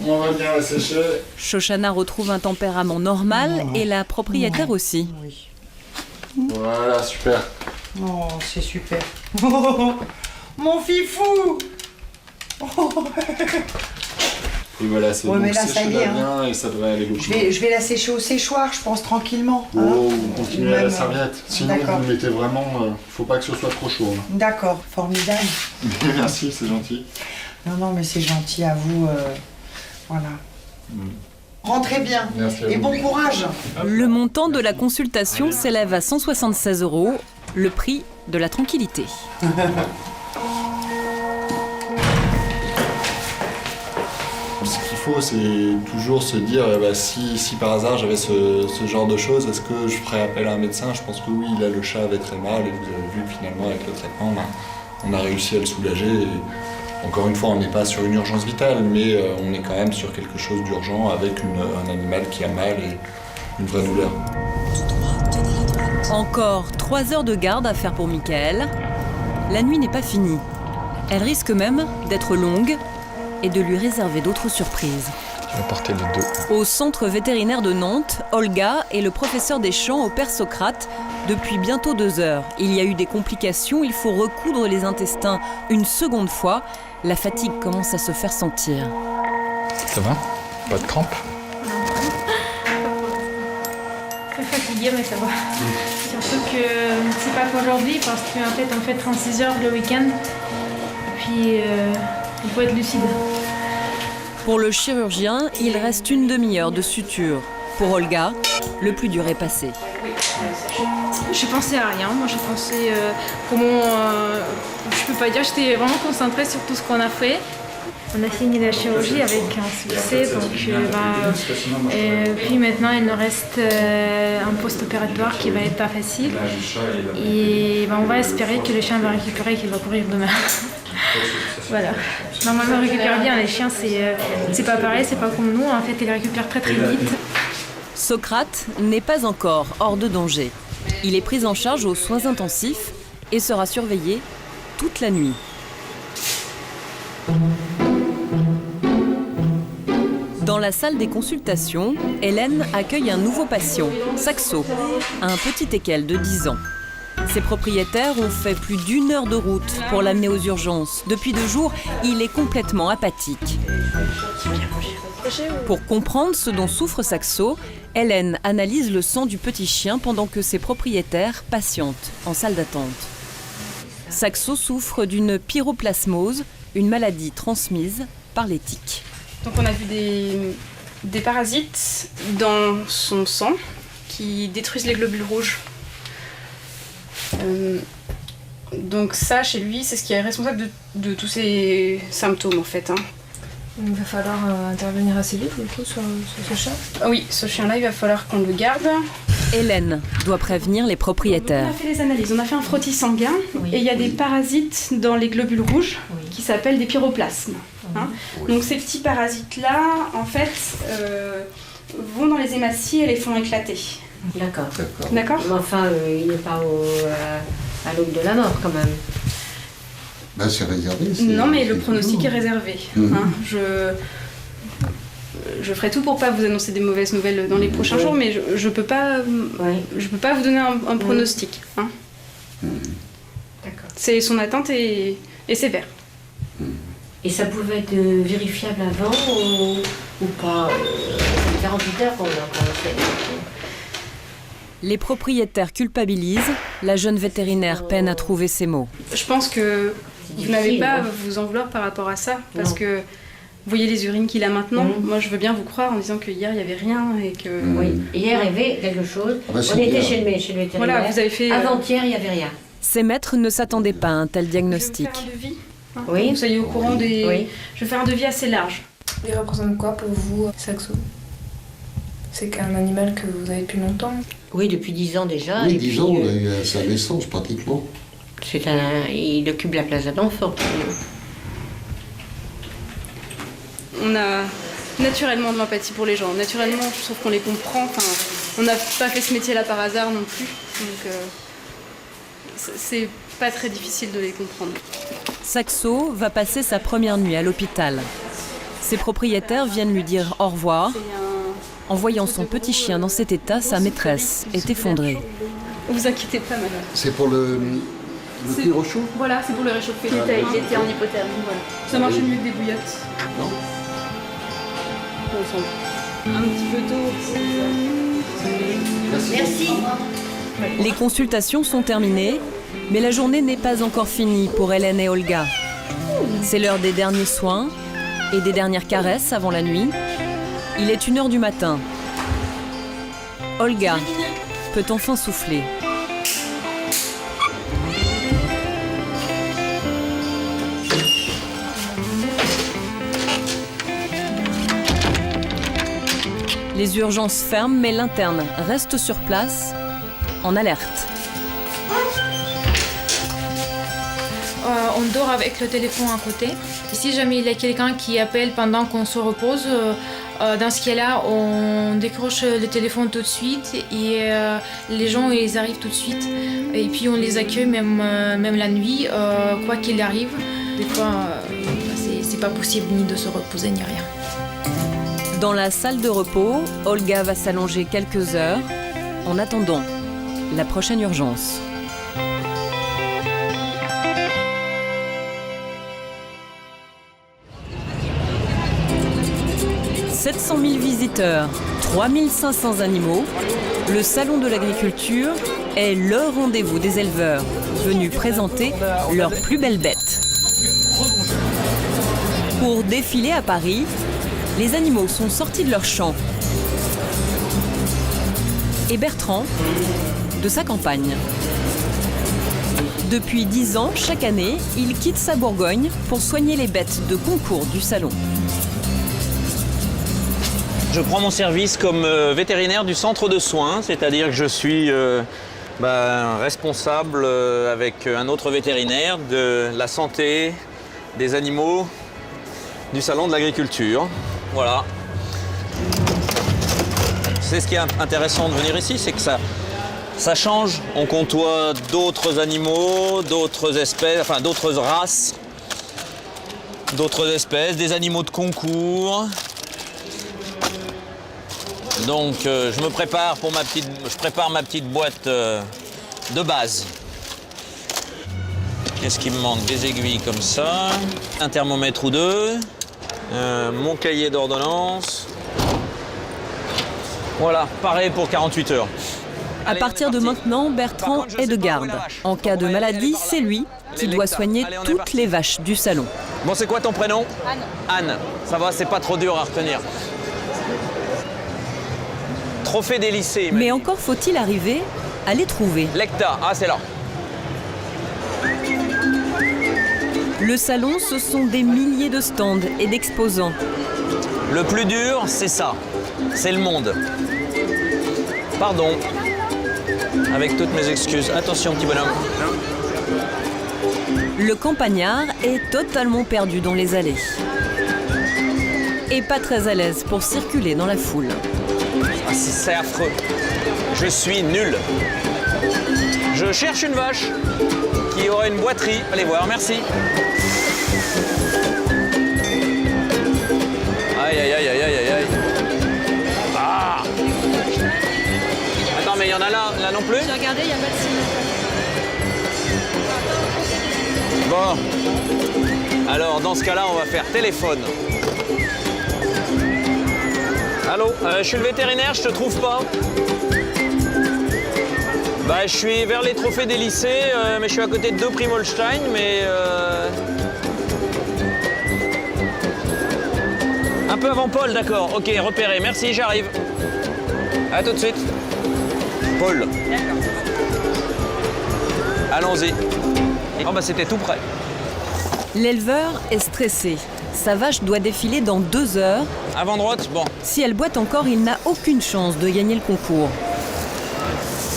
On va bien la sécher. Shoshana retrouve un tempérament normal et la propriétaire aussi. Oui. Voilà, super. Oh, c'est super. Oh, mon fifou. Oh. Et voilà, c'est Ouais, bon, mais là, ça y est, bien et ça devrait aller beaucoup. Je vais la sécher au séchoir, je pense, tranquillement. Oh, hein. vous continuez à la serviette. Sinon, D'accord. vous le mettez vraiment... faut pas que ce soit trop chaud. Hein. D'accord, formidable. Merci, c'est gentil. Non, mais c'est gentil à vous. Voilà. Rentrez bien. Merci à et vous. bon courage. Le montant de la consultation s'élève à 176 €, le prix de la tranquillité. Ce qu'il faut, c'est toujours se dire, si par hasard j'avais ce genre de choses, est-ce que je ferais appel à un médecin? Je pense que oui, là le chat avait très mal et vous avez vu que finalement avec le traitement, on a réussi à le soulager. Et encore une fois, on n'est pas sur une urgence vitale, mais on est quand même sur quelque chose d'urgent avec un animal qui a mal et une vraie douleur. Encore 3 heures de garde à faire pour Michael. La nuit n'est pas finie. Elle risque même d'être longue et de lui réserver d'autres surprises. Tu vas porter les 2. Au centre vétérinaire de Nantes, Olga et le professeur des champs au Père Socrate depuis bientôt 2 heures. Il y a eu des complications, il faut recoudre les intestins une seconde fois. La fatigue commence à se faire sentir. Ça va? Pas de crampes? Très fatiguée, mais ça va. Surtout que c'est pas qu'aujourd'hui, parce qu'en fait, on fait 36 heures le week-end. Puis, il faut être lucide. Pour le chirurgien, il reste une demi-heure de suture. Pour Olga, le plus dur est passé. J'ai pensé à rien. Moi, j'ai pensé je peux pas dire, j'étais vraiment concentrée sur tout ce qu'on a fait. On a fini la chirurgie avec un succès, donc puis maintenant il nous reste un post-opératoire qui va être pas facile. Et on va espérer que le chien va récupérer et qu'il va courir demain. Voilà. Normalement, il récupère bien. Les chiens, c'est pas pareil, c'est pas comme nous. En fait, ils récupèrent très très vite. Socrate n'est pas encore hors de danger. Il est pris en charge aux soins intensifs et sera surveillé toute la nuit. Dans la salle des consultations, Hélène accueille un nouveau patient, Saxo, un petit équel de 10 ans. Ses propriétaires ont fait plus d'1 heure de route pour l'amener aux urgences. Depuis 2 jours, il est complètement apathique. Pour comprendre ce dont souffre Saxo, Hélène analyse le sang du petit chien pendant que ses propriétaires patientent en salle d'attente. Saxo souffre d'une pyroplasmose, une maladie transmise par les tiques. Donc on a vu des parasites dans son sang qui détruisent les globules rouges. Donc ça, chez lui, c'est ce qui est responsable de tous ces symptômes en fait. Il va falloir intervenir assez vite du coup sur ce chat. Oui, ce chien-là, il va falloir qu'on le garde. Hélène doit prévenir les propriétaires. On a fait les analyses, on a fait un frottis sanguin et il y a des parasites dans les globules rouges qui s'appellent des pyroplasmes. Donc ces petits parasites-là, en fait, vont dans les hématies et les font éclater. D'accord. D'accord. Mais enfin, il n'est pas à l'aube de la mort quand même. Ben, c'est réservé. Non, mais le pronostic est réservé. Je ferai tout pour pas vous annoncer des mauvaises nouvelles dans les prochains jours, mais je peux pas vous donner un pronostic. D'accord. Son atteinte est sévère. Et ça pouvait être vérifiable avant ou pas? C'est 48 heures qu'on fait. Les propriétaires culpabilisent, la jeune vétérinaire peine à trouver ses mots. Je pense que vous n'avez pas à vous en vouloir par rapport à ça, parce que vous voyez les urines qu'il a maintenant. Moi, je veux bien vous croire en disant que hier, il n'y avait rien et que... Oui, hier, il y avait quelque chose. On était chez le vétérinaire. Voilà, vous avez fait... Avant-hier, il n'y avait rien. Ses maîtres ne s'attendaient pas à un tel diagnostic. Je vais vous faire un devis, oui. Que vous soyez au courant des... Oui. Je vais faire un devis assez large. Il représente quoi pour vous, Saxo? C'est qu'un animal que vous avez depuis longtemps? Oui, depuis 10 ans déjà. Oui, et 10 puis, ans, on a eu sa naissance pratiquement. Il occupe la place d'un enfant. On a naturellement de l'empathie pour les gens. Naturellement, je trouve qu'on les comprend. Enfin, on n'a pas fait ce métier-là par hasard non plus. Donc, c'est pas très difficile de les comprendre. Saxo va passer sa première nuit à l'hôpital. Ses propriétaires viennent lui dire au revoir. En voyant son petit chien dans cet état, sa maîtresse est effondrée. Vous inquiétez pas, madame. C'est pour le petit rechaud? Voilà, c'est pour le réchauffer. Il était en hypothermie, voilà. Ça marche mieux que des bouillottes. Non. Un petit peu tôt. Merci. Les consultations sont terminées, mais la journée n'est pas encore finie pour Hélène et Olga. C'est l'heure des derniers soins et des dernières caresses avant la nuit. Il est 1h du matin. Olga peut enfin souffler. Les urgences ferment, mais l'interne reste sur place, en alerte. On dort avec le téléphone à côté. Si jamais il y a quelqu'un qui appelle pendant qu'on se repose, dans ce cas-là, on décroche le téléphone tout de suite et les gens ils arrivent tout de suite. Et puis on les accueille même la nuit, quoi qu'il arrive. Des fois, c'est pas possible ni de se reposer ni rien. Dans la salle de repos, Olga va s'allonger quelques heures en attendant la prochaine urgence. « 700 000 visiteurs, 3 500 animaux, le Salon de l'Agriculture est le rendez-vous des éleveurs venus présenter leurs plus belles bêtes. Pour défiler à Paris, les animaux sont sortis de leur champ. Et Bertrand, de sa campagne. Depuis 10 ans, chaque année, il quitte sa Bourgogne pour soigner les bêtes de concours du salon. Je prends mon service comme vétérinaire du centre de soins, c'est-à-dire que je suis responsable avec un autre vétérinaire de la santé des animaux du salon de l'agriculture. Voilà. C'est ce qui est intéressant de venir ici, c'est que ça change. On côtoie d'autres animaux, d'autres espèces, enfin d'autres races, d'autres espèces, des animaux de concours. Donc je me prépare pour je prépare ma petite boîte de base. Qu'est-ce qui me manque? Des aiguilles comme ça, un thermomètre ou deux, mon cahier d'ordonnance. Voilà, pareil pour 48 heures. À partir de maintenant, Bertrand est de garde. En cas de maladie, c'est lui qui doit soigner toutes les vaches du salon. Bon, c'est quoi ton prénom? Anne. Anne, ça va, c'est pas trop dur à retenir. Trophée des lycées. Mais encore faut-il arriver à les trouver. Lecta, ah c'est là. Le salon, ce sont des milliers de stands et d'exposants. Le plus dur, c'est ça. C'est le monde. Pardon. Avec toutes mes excuses. Attention, petit bonhomme. Le campagnard est totalement perdu dans les allées. Et pas très à l'aise pour circuler dans la foule. Ah, c'est affreux. Je suis nul. Je cherche une vache qui aurait une boiterie. Allez voir, merci. Aïe, aïe, aïe, aïe, aïe, aïe. Ah! Attends, mais il y en a là non plus? J'ai regardé, il n'y a pas de signe. Bon. Alors, dans ce cas-là, on va faire téléphone. Allô, je suis le vétérinaire, je te trouve pas. Bah, je suis vers les trophées des lycées, mais je suis à côté de 2 Prix Holstein, mais... Un peu avant Paul, d'accord. Ok, repéré. Merci, j'arrive. À tout de suite. Paul. Allons-y. Oh bah c'était tout près. L'éleveur est stressé. Sa vache doit défiler dans 2 heures. Avant droite, bon. Si elle boite encore, il n'a aucune chance de gagner le concours.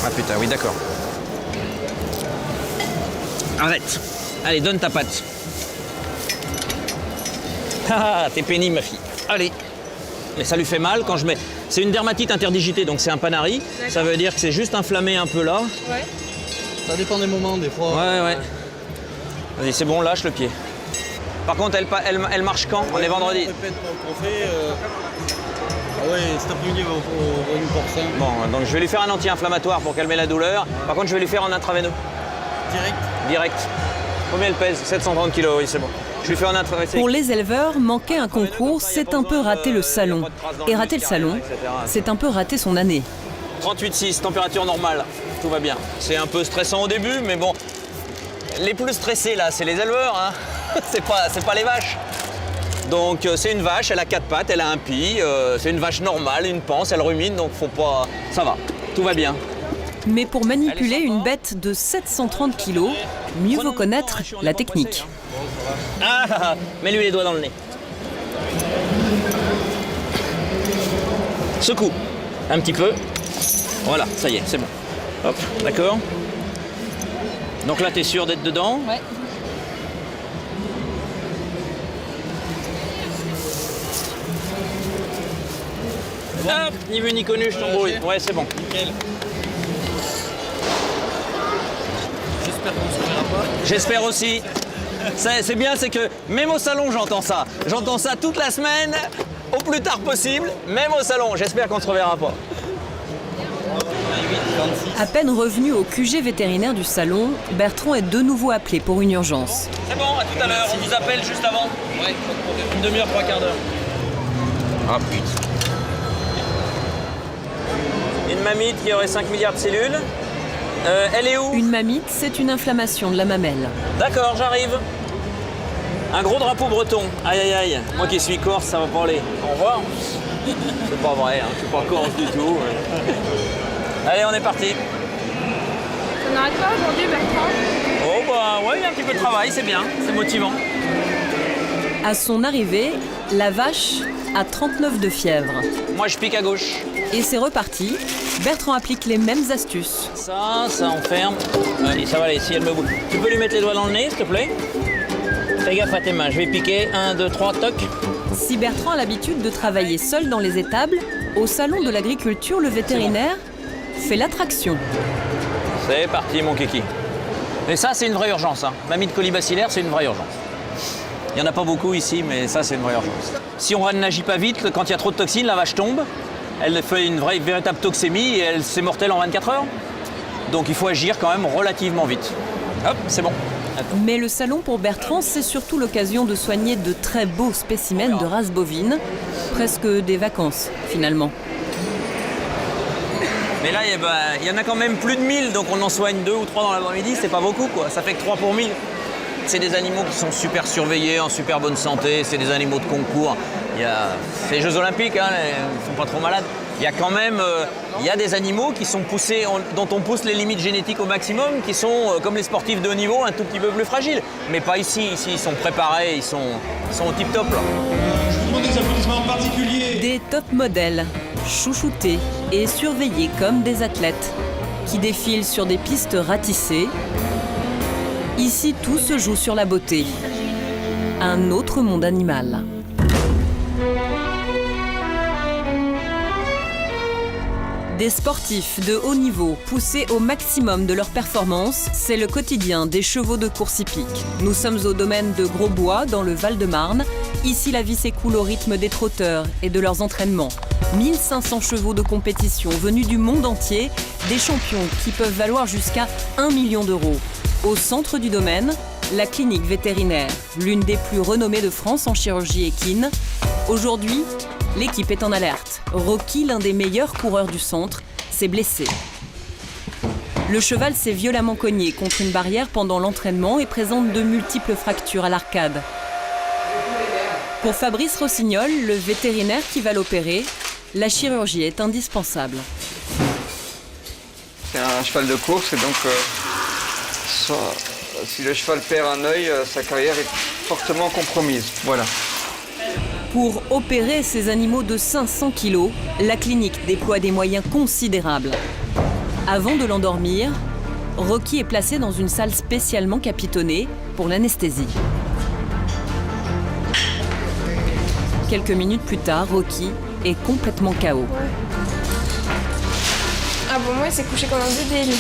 Ah putain, oui, d'accord. Arrête. Allez, donne ta patte. Ah, t'es pénible, ma fille. Allez. Mais ça lui fait mal quand je mets... C'est une dermatite interdigitée, donc c'est un panari. Ça veut dire que c'est juste inflammé un peu là. Ouais. Ça dépend des moments, des fois. Ouais, ouais. Vas-y, c'est bon, lâche le pied. Par contre, elle marche quand? On est vendredi. On répète qu'on fait. Ah ouais, cet après-midi, on va une porcin. Bon, donc je vais lui faire un anti-inflammatoire pour calmer la douleur. Par contre, je vais lui faire en intraveineux. Direct? Direct. Combien elle pèse? 730 kg, oui, c'est bon. Je lui fais en intraveineux. Pour les éleveurs, manquer un concours, c'est un peu rater le salon. Et rater le salon, c'est un peu rater son année. 38,6, température normale. Tout va bien. C'est un peu stressant au début, mais bon. Les plus stressés, là, c'est les éleveurs, hein. C'est pas les vaches. Donc c'est une vache, elle a 4 pattes, elle a un pis, c'est une vache normale, une panse, elle rumine, donc faut pas... Ça va, tout va bien. Mais pour manipuler une bête de 730 kg, mieux vaut connaître la technique. Ah, mets-lui les doigts dans le nez. Secoue, un petit peu. Voilà, ça y est, c'est bon. Hop, d'accord. Donc là, t'es sûr d'être dedans? Ouais. Hop, ni vu ni connu, je t'embrouille. Ouais, c'est bon. Nickel. J'espère qu'on se verra pas. J'espère aussi. C'est bien, c'est que même au salon, j'entends ça. J'entends ça toute la semaine, au plus tard possible, même au salon. J'espère qu'on ne se reverra pas. À peine revenu au QG vétérinaire du salon, Bertrand est de nouveau appelé pour une urgence. C'est bon, à tout à l'heure. On vous appelle juste avant. Ouais, une demi-heure, 3 quarts d'heure. Ah putain. Une mamite qui aurait 5 milliards de cellules. Elle est où? Une mamite, c'est une inflammation de la mamelle. D'accord, j'arrive. Un gros drapeau breton. Aïe, aïe, aïe. Moi qui suis corse, ça va pas aller. Au revoir. C'est pas vrai, hein. Je suis pas corse du tout. Allez, on est parti. Ça n'arrête pas aujourd'hui, Bertrand? Oh bah ouais, il y a un petit peu de travail, c'est bien, c'est motivant. À son arrivée, la vache a 39 de fièvre. Moi je pique à gauche. Et c'est reparti. Bertrand applique les mêmes astuces. Ça on ferme. Allez, ça va aller, si elle me bouge. Tu peux lui mettre les doigts dans le nez, s'il te plaît? Fais gaffe à tes mains, je vais piquer. 1, 2, 3, toc. Si Bertrand a l'habitude de travailler seul dans les étables, au salon de l'agriculture, le vétérinaire fait l'attraction. C'est parti, mon kiki. Et ça, c'est une vraie urgence. Hein. Mamite colibacillaire, c'est une vraie urgence. Il n'y en a pas beaucoup ici, mais ça, c'est une vraie urgence. Si on n'agit pas vite, quand il y a trop de toxines, la vache tombe. elle fait une véritable toxémie et c'est mortel en 24 heures. Donc il faut agir quand même relativement vite. Hop, c'est bon. Mais le salon pour Bertrand, c'est surtout l'occasion de soigner de très beaux spécimens de race bovine. Presque des vacances, finalement. Mais là, il y en a quand même plus de 1000, donc on en soigne 2 ou 3 dans l'avant-midi, c'est pas beaucoup, quoi. Ça fait que 3 pour 1000. C'est des animaux qui sont super surveillés, en super bonne santé, c'est des animaux de concours. C'est les Jeux Olympiques, hein, ils sont pas trop malades. Il y a quand même des animaux qui sont poussés, dont on pousse les limites génétiques au maximum, qui sont, comme les sportifs de haut niveau, un tout petit peu plus fragiles. Mais pas ici. Ici, ils sont préparés, ils sont au tip-top. Je vous demande des applaudissements particuliers. Des top modèles, chouchoutés et surveillés comme des athlètes, qui défilent sur des pistes ratissées. Ici, tout se joue sur la beauté. Un autre monde animal. Des sportifs de haut niveau, poussés au maximum de leur performance, c'est le quotidien des chevaux de course hippique. Nous sommes au domaine de Grosbois, dans le Val-de-Marne. Ici, la vie s'écoule au rythme des trotteurs et de leurs entraînements. 1500 chevaux de compétition venus du monde entier, des champions qui peuvent valoir jusqu'à 1 million d'euros. Au centre du domaine, la clinique vétérinaire, l'une des plus renommées de France en chirurgie équine. Aujourd'hui, l'équipe est en alerte. Rocky, l'un des meilleurs coureurs du centre, s'est blessé. Le cheval s'est violemment cogné contre une barrière pendant l'entraînement et présente de multiples fractures à l'arcade. Pour Fabrice Rossignol, le vétérinaire qui va l'opérer, la chirurgie est indispensable. C'est un cheval de course et donc si le cheval perd un œil, sa carrière est fortement compromise. Voilà. Pour opérer ces animaux de 500 kg, la clinique déploie des moyens considérables. Avant de l'endormir, Rocky est placé dans une salle spécialement capitonnée pour l'anesthésie. Quelques minutes plus tard, Rocky est complètement KO. Ah bon, moi il s'est couché comme un bébé.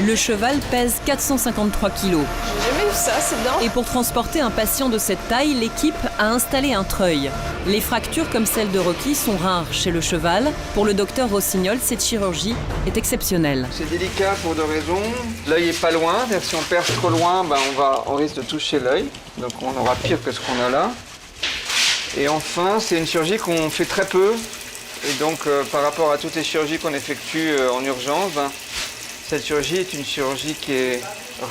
Le cheval pèse 453 kg. J'ai jamais vu ça, c'est bien. Et pour transporter un patient de cette taille, l'équipe a installé un treuil. Les fractures comme celle de Rocky sont rares chez le cheval. Pour le docteur Rossignol, cette chirurgie est exceptionnelle. C'est délicat pour 2 raisons. L'œil est pas loin, c'est-à-dire si on perce trop loin, on risque de toucher l'œil. Donc on aura pire que ce qu'on a là. Et enfin, c'est une chirurgie qu'on fait très peu. Et donc par rapport à toutes les chirurgies qu'on effectue en urgence, cette chirurgie est une chirurgie qui est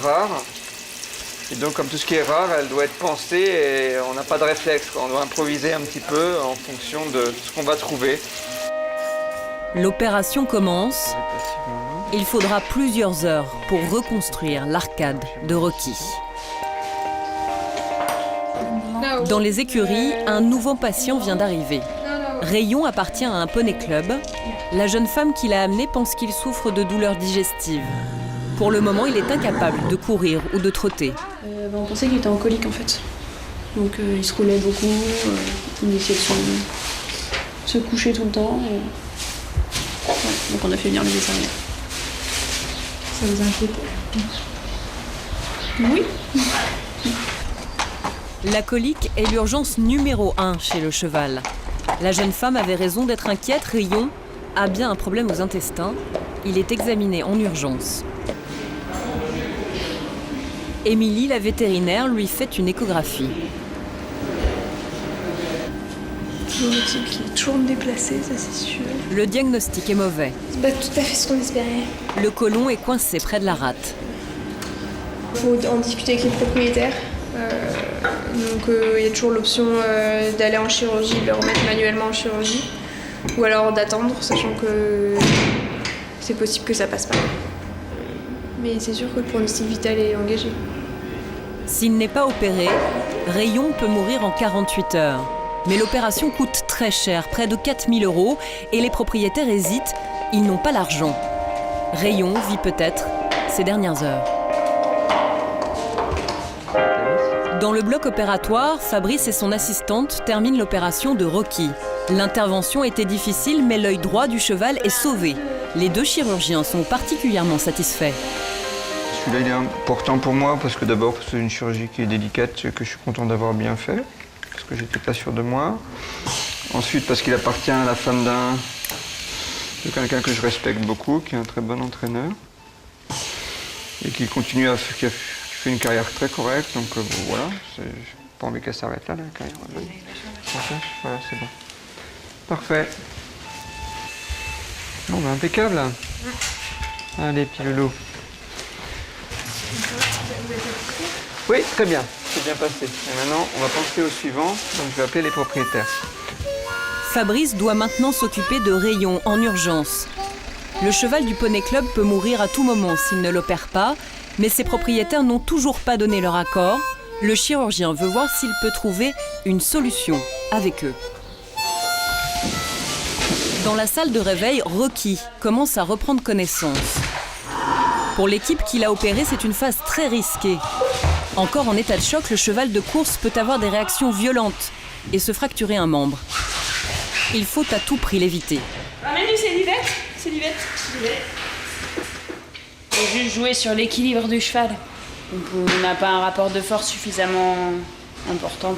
rare. Et donc, comme tout ce qui est rare, elle doit être pensée et on n'a pas de réflexe. On doit improviser un petit peu en fonction de ce qu'on va trouver. L'opération commence. Il faudra plusieurs heures pour reconstruire l'arcade de Rocky. Dans les écuries, un nouveau patient vient d'arriver. Rayon appartient à un poney club. La jeune femme qui l'a amené pense qu'il souffre de douleurs digestives. Pour le moment, il est incapable de courir ou de trotter. On pensait qu'il était en colique en fait. Donc il se roulait beaucoup, il essayait de se coucher tout le temps. Ouais, donc on a fait venir les vétérinaires. Ça vous inquiète? Oui. La colique est l'urgence numéro 1 chez le cheval. La jeune femme avait raison d'être inquiète. Rayon a bien un problème aux intestins. Il est examiné en urgence. Émilie, la vétérinaire, lui fait une échographie. Toujours est-il qu'il est toujours déplacé, ça c'est sûr. Le diagnostic est mauvais. C'est pas tout à fait ce qu'on espérait. Le côlon est coincé près de la rate. Il faut en discuter avec les propriétaires. Donc il y a toujours l'option d'aller en chirurgie, de le remettre manuellement en chirurgie. Ou alors d'attendre, sachant que c'est possible que ça passe pas. Mais c'est sûr que le pronostic vital est engagé. S'il n'est pas opéré, Rayon peut mourir en 48 heures. Mais l'opération coûte très cher, près de 4 000 €, et les propriétaires hésitent, ils n'ont pas l'argent. Rayon vit peut-être ses dernières heures. Dans le bloc opératoire, Fabrice et son assistante terminent l'opération de Rocky. L'intervention était difficile, mais l'œil droit du cheval est sauvé. Les 2 chirurgiens sont particulièrement satisfaits. Celui-là, il est important pour moi parce que d'abord, c'est une chirurgie qui est délicate, que je suis content d'avoir bien fait, parce que j'étais pas sûr de moi. Ensuite, parce qu'il appartient à la femme de quelqu'un que je respecte beaucoup, qui est un très bon entraîneur. Et qui continue qui fait une carrière très correcte. Donc bon, voilà, j'ai pas envie qu'elle s'arrête là, la carrière. Voilà, c'est bon. Parfait. Bon, ben, impeccable. Allez, petit loulou. Oui, très bien. C'est bien passé. Et maintenant, on va penser au suivant. Donc, je vais appeler les propriétaires. Fabrice doit maintenant s'occuper de Rayon en urgence. Le cheval du Poney Club peut mourir à tout moment s'il ne l'opère pas, mais ses propriétaires n'ont toujours pas donné leur accord. Le chirurgien veut voir s'il peut trouver une solution avec eux. Dans la salle de réveil, Rocky commence à reprendre connaissance. Pour l'équipe qui l'a opéré, c'est une phase très risquée. Encore en état de choc, le cheval de course peut avoir des réactions violentes et se fracturer un membre. Il faut à tout prix l'éviter. Manu, c'est l'ivette. C'est l'ivette. faut juste jouer sur l'équilibre du cheval. Donc, on n'a pas un rapport de force suffisamment important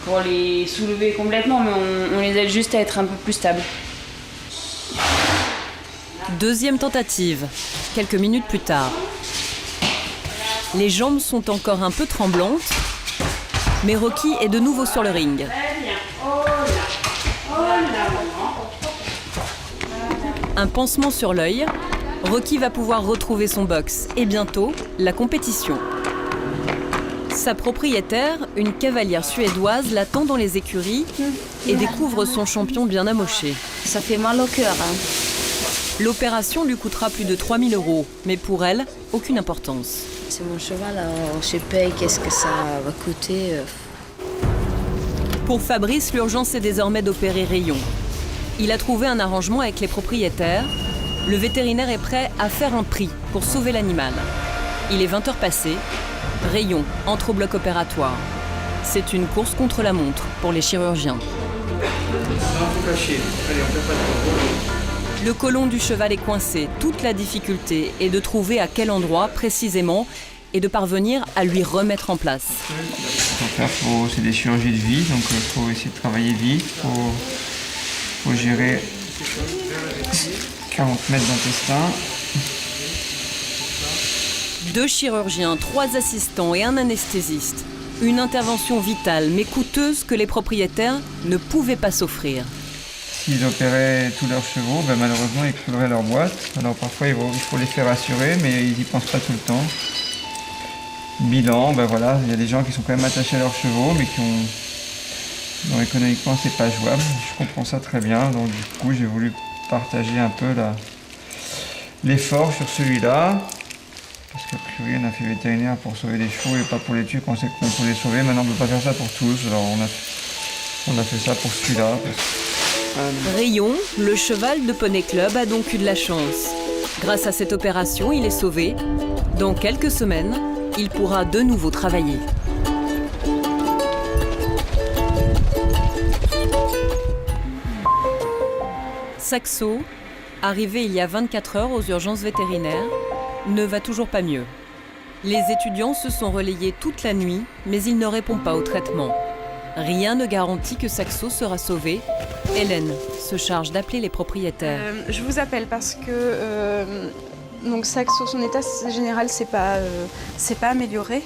pour les soulever complètement, mais on les aide juste à être un peu plus stables. Deuxième tentative, quelques minutes plus tard. Les jambes sont encore un peu tremblantes, mais Rocky est de nouveau sur le ring. Un pansement sur l'œil, Rocky va pouvoir retrouver son box et bientôt la compétition. Sa propriétaire, une cavalière suédoise, l'attend dans les écuries et découvre son champion bien amoché. Ça fait mal au cœur. L'opération lui coûtera plus de 3 000 €, mais pour elle, aucune importance. C'est mon cheval, alors je paye, qu'est-ce que ça va coûter. Pour Fabrice, l'urgence est désormais d'opérer Rayon. Il a trouvé un arrangement avec les propriétaires. Le vétérinaire est prêt à faire un prix pour sauver l'animal. Il est 20h passées. Rayon entre au bloc opératoire. C'est une course contre la montre pour les chirurgiens. Le colon du cheval est coincé. Toute la difficulté est de trouver à quel endroit précisément et de parvenir à lui remettre en place. Donc là, c'est des chirurgies de vie, donc il faut essayer de travailler vite, faut gérer 40 mètres d'intestin. 2 chirurgiens, 3 assistants et un anesthésiste. Une intervention vitale mais coûteuse que les propriétaires ne pouvaient pas s'offrir. S'ils opéraient tous leurs chevaux, malheureusement ils couleraient leur boîte. Alors parfois il faut les faire assurer, mais ils n'y pensent pas tout le temps. Bilan, voilà, il y a des gens qui sont quand même attachés à leurs chevaux, mais dont économiquement c'est pas jouable. Je comprends ça très bien, donc du coup j'ai voulu partager un peu l'effort sur celui-là. Parce qu'a priori on a fait vétérinaire pour sauver les chevaux et pas pour les tuer quand on sait qu'on peut les sauver. Maintenant on ne peut pas faire ça pour tous, alors on a fait ça pour celui-là. Rayon, le cheval de Poney Club, a donc eu de la chance. Grâce à cette opération, il est sauvé. Dans quelques semaines, il pourra de nouveau travailler. Saxo, arrivé il y a 24 heures aux urgences vétérinaires, ne va toujours pas mieux. Les étudiants se sont relayés toute la nuit, mais il ne répond pas au traitement. Rien ne garantit que Saxo sera sauvé. Hélène se charge d'appeler les propriétaires. Je vous appelle parce que donc Saxo, son état général, c'est pas amélioré.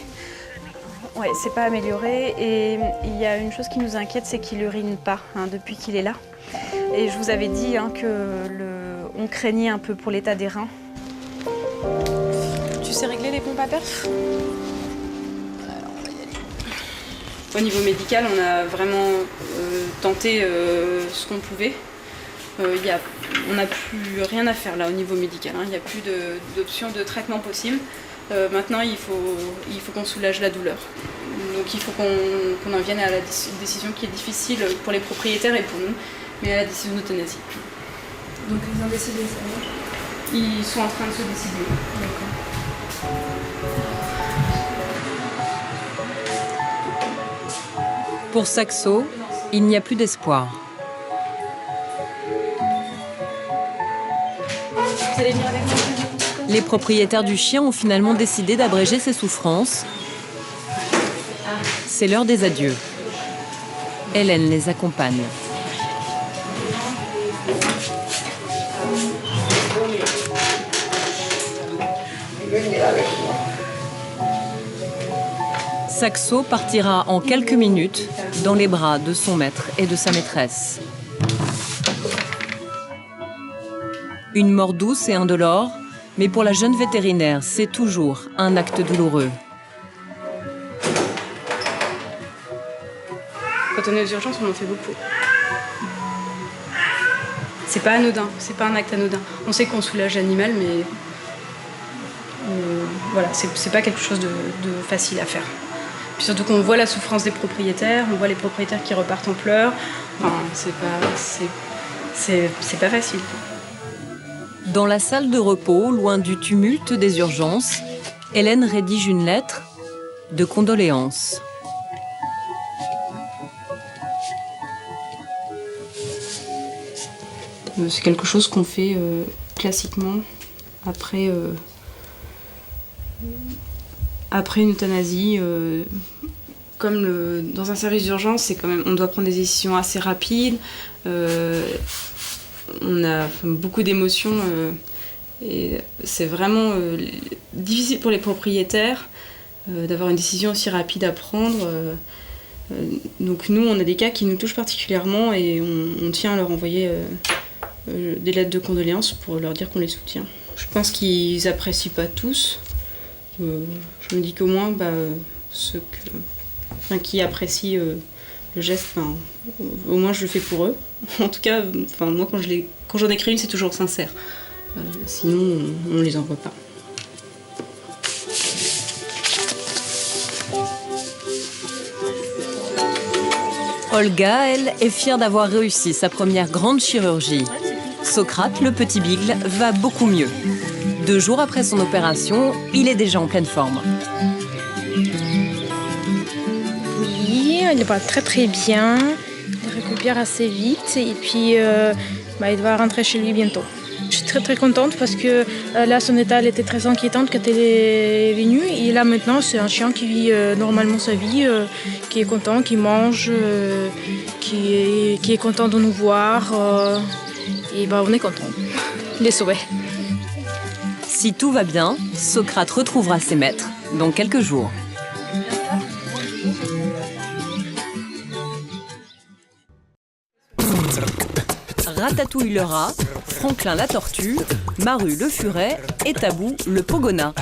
Ouais, c'est pas amélioré. Et il y a une chose qui nous inquiète, c'est qu'il urine pas depuis qu'il est là. Et je vous avais dit on craignait un peu pour l'état des reins. Tu sais régler les pompes à perf ? Au niveau médical, on a vraiment tenté ce qu'on pouvait. On n'a plus rien à faire là au niveau médical. Il n'y a plus d'options de traitement possible. Maintenant, il faut qu'on soulage la douleur. Donc il faut qu'on en vienne à la décision qui est difficile pour les propriétaires et pour nous, mais à la décision d'euthanasie. Donc ils ont décidé ça. Ils sont en train de se décider. D'accord. Pour Saxo, il n'y a plus d'espoir. Les propriétaires du chien ont finalement décidé d'abréger ses souffrances. C'est l'heure des adieux. Hélène les accompagne. Saxo partira en quelques minutes dans les bras de son maître et de sa maîtresse. Une mort douce et indolore, mais pour la jeune vétérinaire, c'est toujours un acte douloureux. Quand on est aux urgences, on en fait beaucoup. C'est pas anodin, c'est pas un acte anodin. On sait qu'on soulage l'animal, mais voilà, c'est pas quelque chose de facile à faire. Puis surtout qu'on voit la souffrance des propriétaires, on voit les propriétaires qui repartent en pleurs. Enfin, c'est pas facile. Dans la salle de repos, loin du tumulte des urgences, Hélène rédige une lettre de condoléances. C'est quelque chose qu'on fait classiquement après une euthanasie. Comme dans un service d'urgence, c'est quand même, on doit prendre des décisions assez rapides. On a beaucoup d'émotions et c'est vraiment difficile pour les propriétaires d'avoir une décision aussi rapide à prendre. Donc nous, on a des cas qui nous touchent particulièrement et on tient à leur envoyer des lettres de condoléances pour leur dire qu'on les soutient. Je pense qu'ils apprécient pas tous. Je me dis qu'au moins ceux qui apprécient le geste, au moins je le fais pour eux. En tout cas, moi quand j'en écris une, c'est toujours sincère. Sinon, on les envoie pas. Olga, elle, est fière d'avoir réussi sa première grande chirurgie. Socrate, le petit Bigle, va beaucoup mieux. 2 jours après son opération, il est déjà en pleine forme. Oui, il va très très bien. Il récupère assez vite et puis il va rentrer chez lui bientôt. Je suis très très contente parce que là son état elle était très inquiétante quand elle est venue et là maintenant c'est un chien qui vit normalement sa vie, qui est content, qui mange, qui est content de nous voir et on est content. Il est sauvé. Si tout va bien, Socrate retrouvera ses maîtres dans quelques jours. Ratatouille le rat, Franklin la tortue, Maru le furet et Tabou le pogona.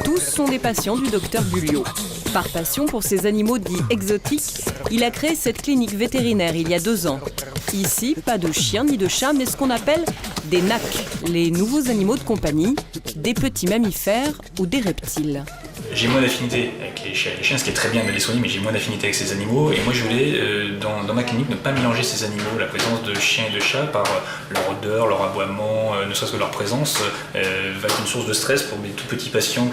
Tous sont des patients du docteur Bulliot. Par passion pour ces animaux dits exotiques, il a créé cette clinique vétérinaire il y a 2 ans. Ici, pas de chiens ni de chats, mais ce qu'on appelle des NAC, les nouveaux animaux de compagnie, des petits mammifères ou des reptiles. J'ai moins d'affinité avec les chiens, ce qui est très bien de les soigner, mais j'ai moins d'affinité avec ces animaux. Et moi, je voulais, dans ma clinique, ne pas mélanger ces animaux. La présence de chiens et de chats, par leur odeur, leur aboiement, ne serait-ce que leur présence, va être une source de stress pour mes tout petits patients.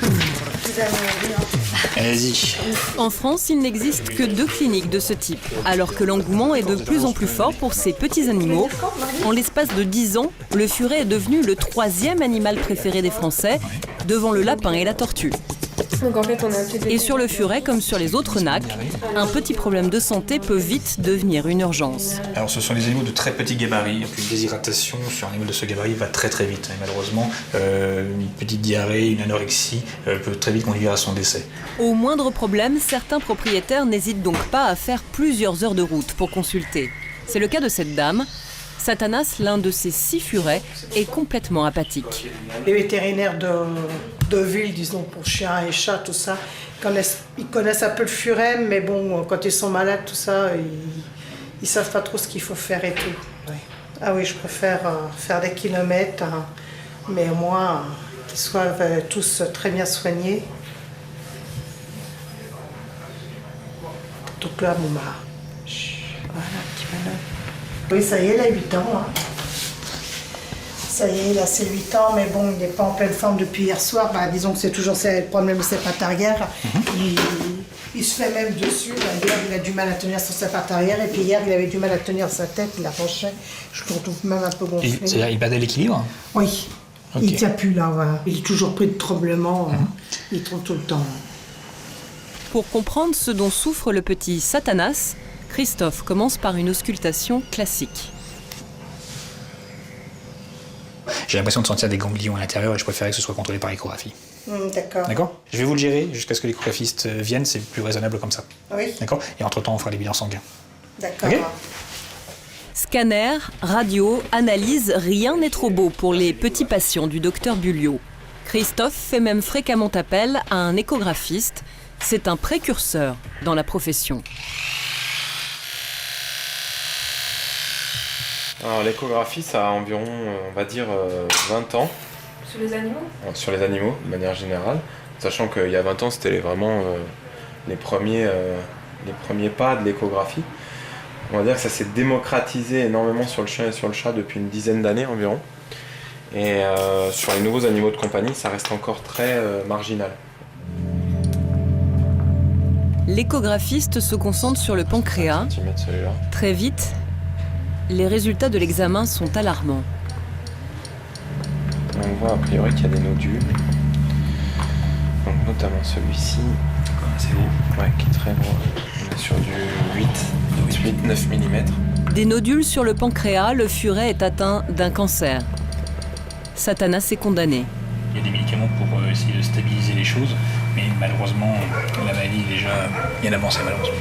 Allez-y. En France, il n'existe que 2 cliniques de ce type, alors que l'engouement est de plus en plus fort pour ces petits animaux. En l'espace de 10 ans, le furet est devenu le 3e animal préféré des Français, devant le lapin et la tortue. Donc en fait, on a Et sur le furet, comme sur les autres NAC, un petit problème de santé peut vite devenir une urgence. Alors ce sont des animaux de très petits gabarits. Une déshydratation sur un animal de ce gabarit va très très vite. Et malheureusement, une petite diarrhée, une anorexie peut très vite conduire à son décès. Au moindre problème, certains propriétaires n'hésitent donc pas à faire plusieurs heures de route pour consulter. C'est le cas de cette dame. Satanas, l'un de ces 6 furets, est complètement apathique. Les vétérinaires de ville, disons pour chiens et chats, tout ça, ils connaissent un peu le furet, mais bon, quand ils sont malades, tout ça, ils savent pas trop ce qu'il faut faire et tout. Ouais. Ah oui, je préfère faire des kilomètres, mais au moins qu'ils soient tous très bien soignés. Donc là, voilà, petit malade. Oui, ça y est, il a 8 ans. Ça y est, là, c'est 8 ans, mais bon, il n'est pas en pleine forme depuis hier soir. Disons que c'est toujours le problème de ses pattes arrière. Il se fait même dessus. Hier, il a du mal à tenir sur sa patte arrière, et puis hier, il avait du mal à tenir sa tête, il la penchait. Je le retrouve même un peu gonflé. C'est-à-dire, il perdait l'équilibre ? Oui. Okay. Il ne tient plus là, voilà. Il est toujours pris de tremblements. Il tombe tout le temps. Pour comprendre ce dont souffre le petit Satanas, Christophe commence par une auscultation classique. J'ai l'impression de sentir des ganglions à l'intérieur et je préférais que ce soit contrôlé par l'échographie. D'accord. D'accord ? Je vais vous le gérer jusqu'à ce que l'échographiste vienne, c'est plus raisonnable comme ça. Oui. D'accord ? Et entre-temps, on fera les bilans sanguins. D'accord. Ok ? Scanner, radio, analyse, rien n'est trop beau pour les petits patients du docteur Bulliot. Christophe fait même fréquemment appel à un échographiste. C'est un précurseur dans la profession. Alors l'échographie, ça a environ, on va dire, 20 ans. Sur les animaux ? Sur les animaux, de manière générale. Sachant qu'il y a 20 ans, c'était vraiment les premiers pas de l'échographie. On va dire que ça s'est démocratisé énormément sur le chien et sur le chat depuis une dizaine d'années environ. Et sur les nouveaux animaux de compagnie, ça reste encore très marginal. L'échographiste se concentre sur le pancréas. Très vite, les résultats de l'examen sont alarmants. On voit a priori qu'il y a des nodules. Donc, notamment celui-ci. C'est haut. Ouais, qui est très gros. On est sur du 8-9 mm. Des nodules sur le pancréas, le furet est atteint d'un cancer. Satanas est condamné. Il y a des médicaments pour essayer de stabiliser les choses, mais malheureusement, la maladie est déjà bien avancée, malheureusement.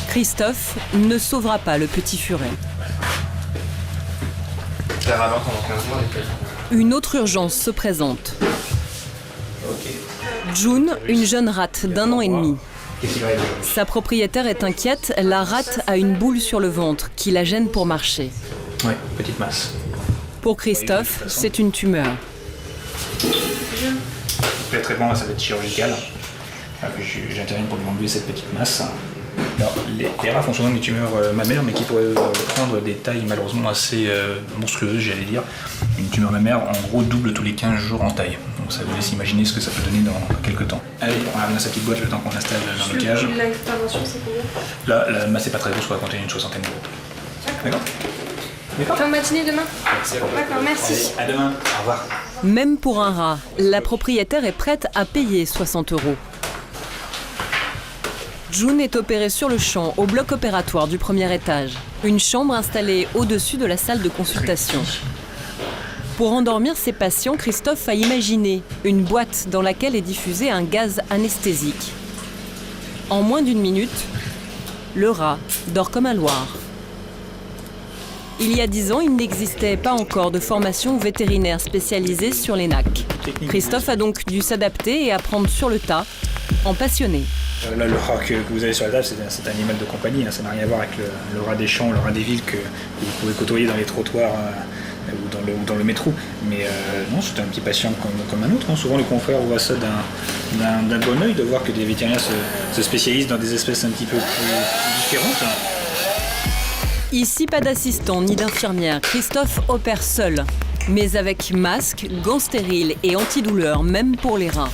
Christophe ne sauvera pas le petit furet. Une autre urgence se présente. June, une jeune rate d'1 an et demi. Sa propriétaire est inquiète, la rate a une boule sur le ventre qui la gêne pour marcher. Ouais, petite masse. Pour Christophe, c'est une tumeur. Le traitement, ça va être chirurgical. J'interviens pour lui enlever cette petite masse. Alors, les rats font souvent des tumeurs mammaires, mais qui pourraient prendre des tailles malheureusement assez monstrueuses, j'allais dire. Une tumeur mammaire, en gros, double tous les 15 jours en taille. Donc ça vous laisse imaginer ce que ça peut donner dans quelques temps. Allez, on ramène sa petite boîte le temps qu'on l'installe dans le cage. L'intervention, c'est combien ? Là, la masse n'est pas très grosse, on va compter une soixantaine d'euros. D'accord ? Fin de matinée demain ? D'accord, merci. Allez, à demain. Au revoir. Même pour un rat, la propriétaire est prête à payer 60 €. June est opérée sur le champ au bloc opératoire du premier étage, une chambre installée au-dessus de la salle de consultation. Pour endormir ses patients, Christophe a imaginé une boîte dans laquelle est diffusé un gaz anesthésique. En moins d'1 minute, le rat dort comme un loir. Il y a 10 ans, il n'existait pas encore de formation vétérinaire spécialisée sur les NAC. Christophe a donc dû s'adapter et apprendre sur le tas, en passionné. Là, le rat que vous avez sur la table, c'est un animal de compagnie. Ça n'a rien à voir avec le rat des champs, le rat des villes que vous pouvez côtoyer dans les trottoirs ou dans le métro. Mais non, c'est un petit patient comme un autre. Souvent, les confrères voient ça d'un bon œil de voir que des vétérinaires se spécialisent dans des espèces un petit peu plus différentes. Ici, pas d'assistant ni d'infirmière. Christophe opère seul, mais avec masque, gants stériles et antidouleurs, même pour les rats.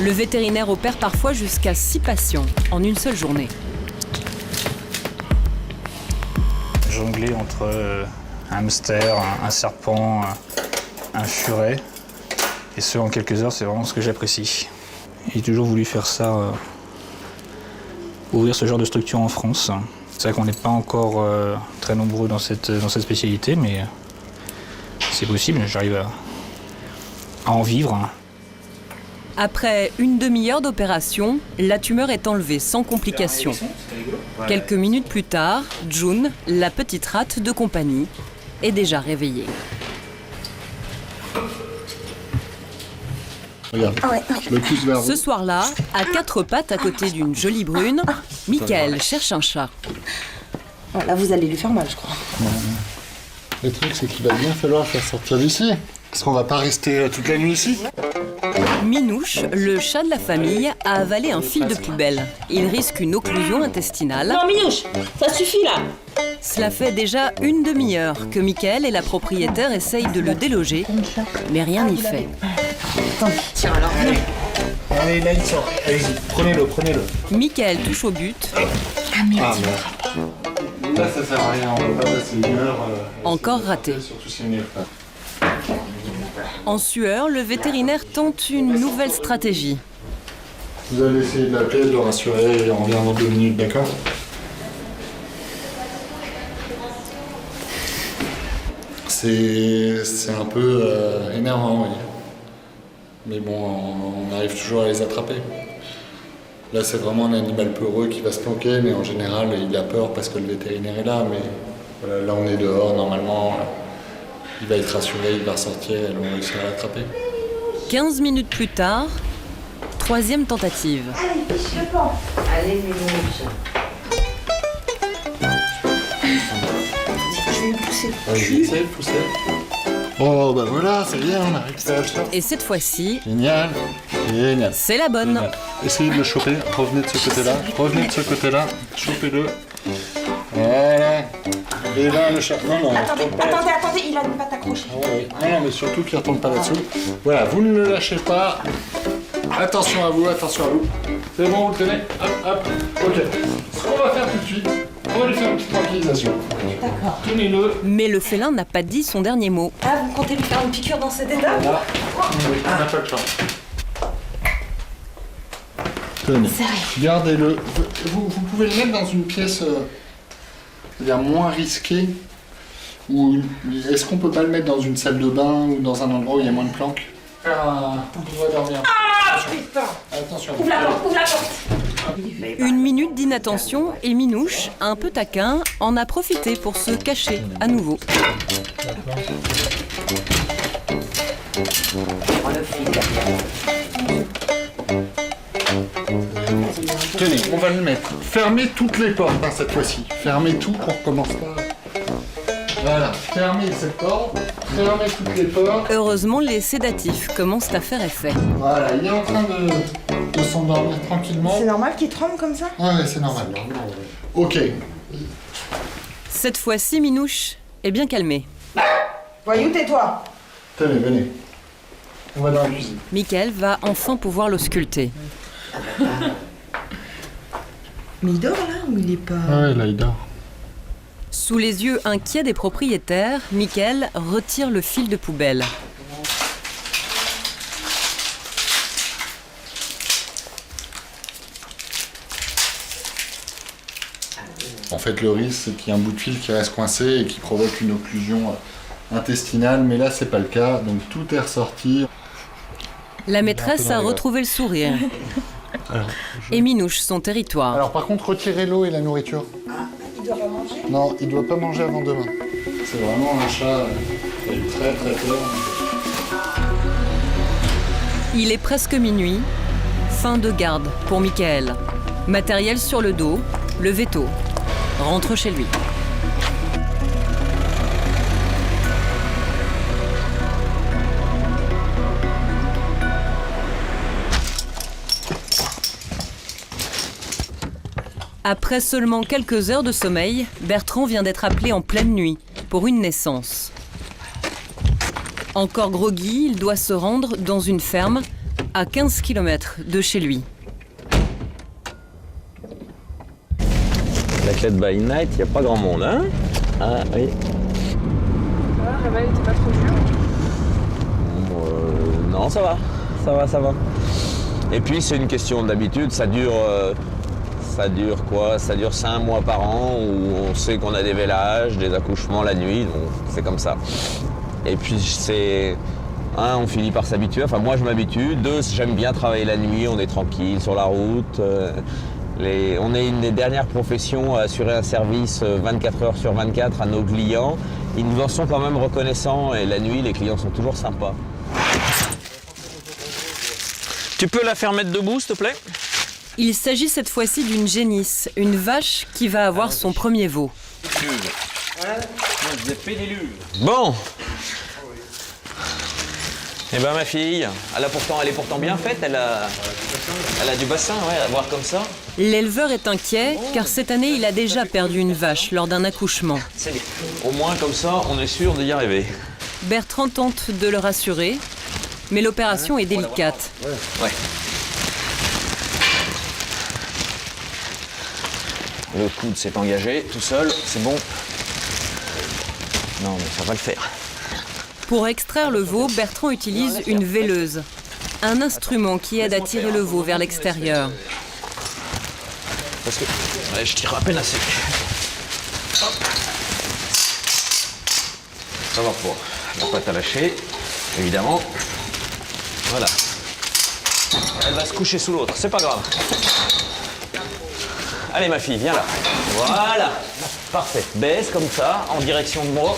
Le vétérinaire opère parfois jusqu'à 6 patients en une seule journée. Jongler entre un hamster, un serpent, un furet, et ce en quelques heures, c'est vraiment ce que j'apprécie. J'ai toujours voulu faire ça, ouvrir ce genre de structure en France. C'est vrai qu'on n'est pas encore très nombreux dans cette spécialité, mais c'est possible, j'arrive à en vivre. Après une demi-heure d'opération, la tumeur est enlevée sans complications. Quelques minutes plus tard, June, la petite rate de compagnie, est déjà réveillée. Regarde, le pouce vers vous. Ce soir-là, à 4 pattes à côté d'une jolie brune, Michael cherche un chat. Là, vous allez lui faire mal, je crois. Le truc, c'est qu'il va bien falloir faire sortir d'ici. Parce qu'on va pas rester toute la nuit ici. Minouche, le chat de la famille, a avalé un fil de poubelle. Il risque une occlusion intestinale. Non, Minouche, ça suffit là. Cela fait déjà une demi-heure que Michael et la propriétaire essayent de le déloger, mais rien n'y fait. Tiens alors. Allez, là il sort. Allez-y, prenez-le. Michael touche au but. Ah merde. Là, ça sert à rien, on va pas passer une heure. Encore raté. En sueur, le vétérinaire tente une nouvelle stratégie. Vous allez essayer de l'appeler, de le rassurer et on revient dans 2 minutes, d'accord? C'est un peu énervant, oui. Mais bon, on arrive toujours à les attraper. Là, c'est vraiment un animal peureux qui va se planquer, mais en général, il a peur parce que le vétérinaire est là. Mais voilà, là, on est dehors, normalement, il va être rassuré, il va ressortir et on va réussir à l'attraper. 15 minutes plus tard, 3e tentative. Allez, fiche le pan. Allez, Minouche. Je vais le pousser. Allez, poussez. Oh, bah voilà, c'est bien, on a récupéré le chat. Et cette fois-ci, Génial. Génial. c'est la bonne. Génial. Essayez de le choper, revenez de ce côté-là, chopez-le. Voilà. Et là, le chat. Non, Attendez, il a une patte accrochée. Non, mais surtout qu'il ne retombe pas là-dessous. Voilà, vous ne le lâchez pas. Attention à vous. C'est bon, vous le tenez. Hop. Ok. Ce qu'on va faire tout de suite, on va lui faire une petite tranquillisation. D'accord. Tenez-le. Mais le félin n'a pas dit son dernier mot. Ah, vous comptez lui faire une piqûre dans cet état? Là. Oui, on n'a pas le temps. Tenez. Gardez-le. Vous pouvez le mettre dans une pièce moins risquée. Ou est-ce qu'on peut pas le mettre dans une salle de bain ou dans un endroit où il y a moins de planques? On va dormir. Ah putain! Attention. Ouvre la porte. 1 minute d'inattention et Minouche, un peu taquin, en a profité pour se cacher à nouveau. Tenez, on va le mettre. Fermez toutes les portes cette fois-ci. Fermez tout qu'on recommence pas. Voilà, fermez cette porte, fermez toutes les portes. Heureusement, les sédatifs commencent à faire effet. Voilà, il est en train de s'endormir tranquillement. C'est normal qu'il tremble comme ça? Ouais, c'est normal. Ok. Cette fois-ci, Minouche est bien calmé. Voyou, tais-toi. Tenez, venez. On va dans la cuisine. Mickaël va enfin pouvoir l'ausculter. Mais il dort là ou il est pas... Ouais, là il dort. Sous les yeux inquiets des propriétaires, Mickaël retire le fil de poubelle. En fait, le risque, c'est qu'il y a un bout de fil qui reste coincé et qui provoque une occlusion intestinale, mais là, c'est pas le cas, donc tout est ressorti. La maîtresse a retrouvé le sourire. Et Minouche son territoire. Alors par contre, retirez l'eau et la nourriture. Il doit pas manger? Non, il doit pas manger avant demain. C'est vraiment un chat qui a eu très très peur. Il est presque minuit. Fin de garde pour Mickaël. Matériel sur le dos, le veto. Rentre chez lui. Après seulement quelques heures de sommeil, Bertrand vient d'être appelé en pleine nuit pour une naissance. Encore groggy, il doit se rendre dans une ferme à 15 km de chez lui. La clé de By Night, il n'y a pas grand monde, hein? Ah oui. Le réveil n'était pas trop dur? Non, ça va. Ça va. Et puis, c'est une question d'habitude. Ça dure quoi? Ça dure 5 mois par an où on sait qu'on a des vélages, des accouchements la nuit, donc c'est comme ça. Et puis, on finit par s'habituer. Enfin, moi, je m'habitue. 2, j'aime bien travailler la nuit. On est tranquille sur la route. On est une des dernières professions à assurer un service 24 heures sur 24 à nos clients. Ils nous en sont quand même reconnaissants et la nuit, les clients sont toujours sympas. Tu peux la faire mettre debout, s'il te plaît? Il s'agit cette fois-ci d'une génisse, une vache qui va avoir son premier veau. Bon. Eh ben ma fille, elle est pourtant bien faite, elle a du bassin, ouais, à voir comme ça. L'éleveur est inquiet car cette année il a déjà perdu une vache lors d'un accouchement. C'est bien. Au moins comme ça, on est sûr d'y arriver. Bertrand tente de le rassurer, mais l'opération est délicate. Ouais. Le coude s'est engagé tout seul, c'est bon. Non mais ça va le faire. Pour extraire le veau, Bertrand utilise une véleuse. Un instrument qui aide à tirer le veau vers l'extérieur. Parce que ouais, je tire à peine assez. Hop. Ça va pour la pâte à lâcher, évidemment. Voilà. Elle va se coucher sous l'autre, c'est pas grave. Allez ma fille, viens là. Voilà. Parfait. Baisse comme ça, en direction de moi.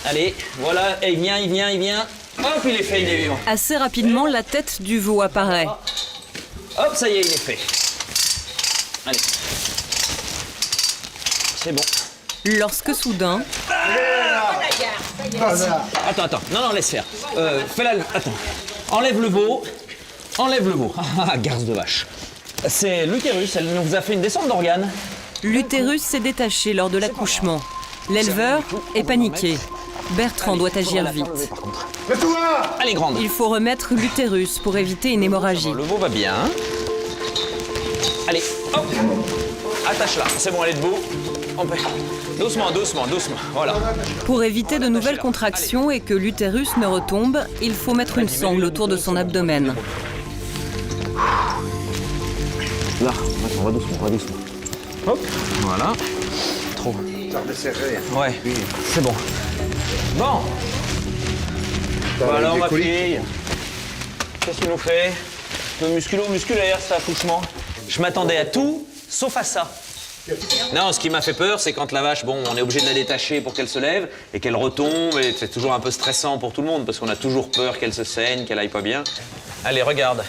Allez, voilà. Et il vient, il vient, il vient. Hop, il est fait, il est vivant. Assez rapidement, la tête du veau apparaît. Hop, ça y est, il est fait. Allez. C'est bon. Lorsque soudain... Attends, non, laisse faire. Fais-la, attends. Enlève le veau. Enlève le veau. Ah, garce de vache. C'est l'utérus, elle nous a fait une descente d'organes. L'utérus s'est détaché lors de l'accouchement. L'éleveur est paniqué. Bertrand doit agir vite. Elle est grande. Il faut remettre l'utérus pour éviter une hémorragie. Le veau va bien. Allez, hop. Attache-la. C'est bon, elle est debout. Doucement, doucement, doucement. Voilà. Pour éviter de nouvelles contractions et que l'utérus ne retombe, il faut mettre une sangle autour de son abdomen. Là, on va doucement, on va doucement. Hop, voilà. Trop. Ouais, c'est bon. Bon. Voilà, ma fille. Qu'est-ce qu'il nous fait? Un peu musculo-musculaire, cet accouchement. Je m'attendais à tout, sauf à ça. Non, ce qui m'a fait peur, c'est quand la vache, bon, on est obligé de la détacher pour qu'elle se lève et qu'elle retombe. Et c'est toujours un peu stressant pour tout le monde parce qu'on a toujours peur qu'elle se saigne, qu'elle aille pas bien. Allez, regarde.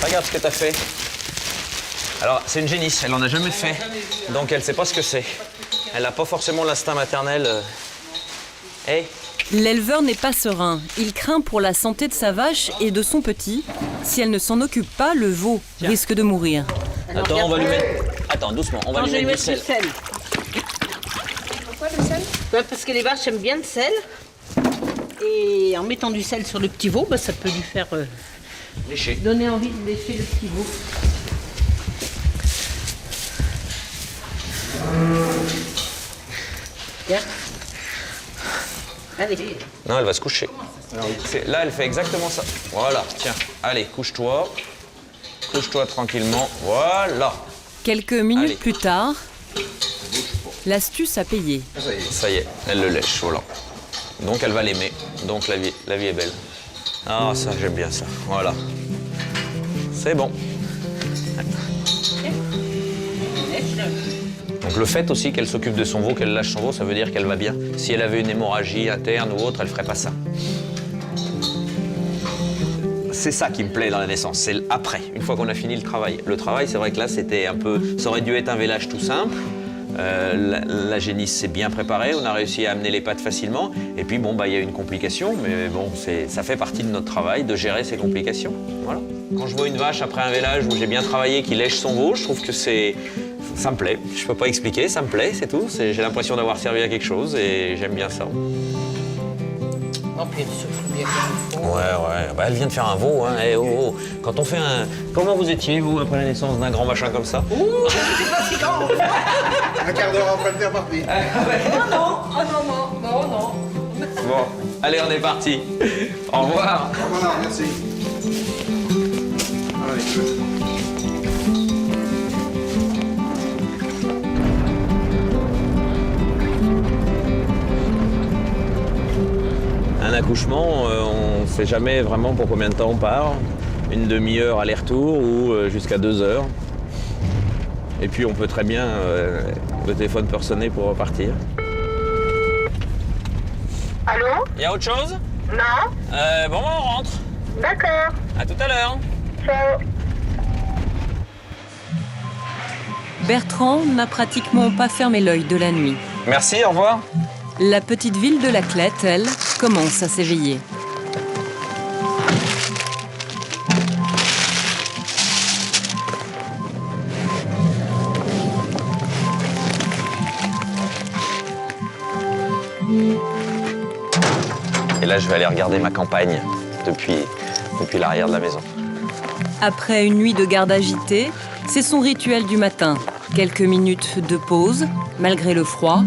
Regarde ce que t'as fait. Alors, c'est une génisse, elle en a jamais fait. Donc, elle sait pas ce que c'est. Elle n'a pas forcément l'instinct maternel. Hey. L'éleveur n'est pas serein. Il craint pour la santé de sa vache et de son petit. Si elle ne s'en occupe pas, le veau risque de mourir. Attends, on va lui mettre... Attends, doucement, on va lui mettre du sel. Pourquoi le sel? Parce que les vaches aiment bien le sel. Et en mettant du sel sur le petit veau, ça peut lui faire... lécher. Donner envie de lécher le petit veau. Tiens. Allez. Non, elle va se coucher. Là, elle fait exactement ça. Voilà, tiens. Allez, couche-toi. Couche-toi tranquillement. Voilà. Quelques minutes plus tard, l'astuce a payé. Ça y est, elle le lèche, voilà. Donc elle va l'aimer. Donc la vie est belle. Ah, ça, j'aime bien ça. Voilà. C'est bon. Donc le fait aussi qu'elle s'occupe de son veau, qu'elle lâche son veau, ça veut dire qu'elle va bien. Si elle avait une hémorragie interne ou autre, elle ferait pas ça. C'est ça qui me plaît dans la naissance, c'est après, une fois qu'on a fini le travail. Le travail, c'est vrai que là, c'était un peu... Ça aurait dû être un vélage tout simple. La génisse s'est bien préparée, on a réussi à amener les pattes facilement. Et puis, bon, il y a une complication, mais bon, ça fait partie de notre travail de gérer ces complications. Voilà. Quand je vois une vache après un vélage où j'ai bien travaillé, qui lèche son veau, je trouve que c'est... Ça me plaît. Je peux pas expliquer, ça me plaît, c'est tout. J'ai l'impression d'avoir servi à quelque chose et j'aime bien ça. Oh, puis elle se fout bien comme il faut. Ouais. Elle vient de faire un veau, hein. Eh, oh. Quand on fait un... Comment vous étiez, vous, après la naissance d'un grand machin comme ça? Ouh, c'était pas si grand. Un quart d'heure après le faire partir. Non. Bon, allez, on est parti. Au revoir. Au revoir, merci. Allez, Un accouchement, on ne sait jamais vraiment pour combien de temps on part. Une demi-heure aller-retour ou jusqu'à 2 heures. Et puis on peut très bien, le téléphone peut sonner pour repartir. Allô? Il y a autre chose? Non? Bon, on rentre. D'accord. À tout à l'heure. Ciao. Bertrand n'a pratiquement pas fermé l'œil de la nuit. Merci, au revoir. La petite ville de Laclette, elle, commence à s'éveiller. Et là, je vais aller regarder ma campagne depuis l'arrière de la maison. Après une nuit de garde agitée, c'est son rituel du matin. Quelques minutes de pause, malgré le froid.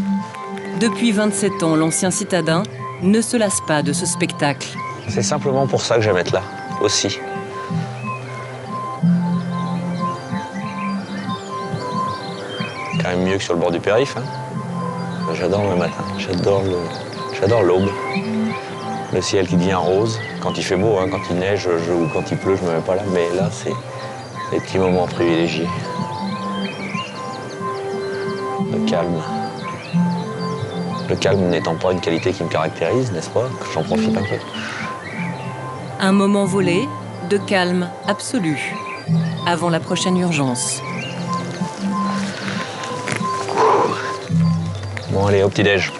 Depuis 27 ans, l'ancien citadin ne se lasse pas de ce spectacle. C'est simplement pour ça que j'aime être là, aussi. Quand même mieux que sur le bord du périph'. Hein. J'adore le matin, j'adore l'aube. Le ciel qui devient rose, quand il fait beau, hein, quand il neige ou quand il pleut, je me mets pas là, mais là c'est des petits moments privilégiés. Le calme. Le calme n'étant pas une qualité qui me caractérise, n'est-ce pas? J'en profite un peu. Un moment volé de calme absolu, avant la prochaine urgence. Bon allez, au petit-déj.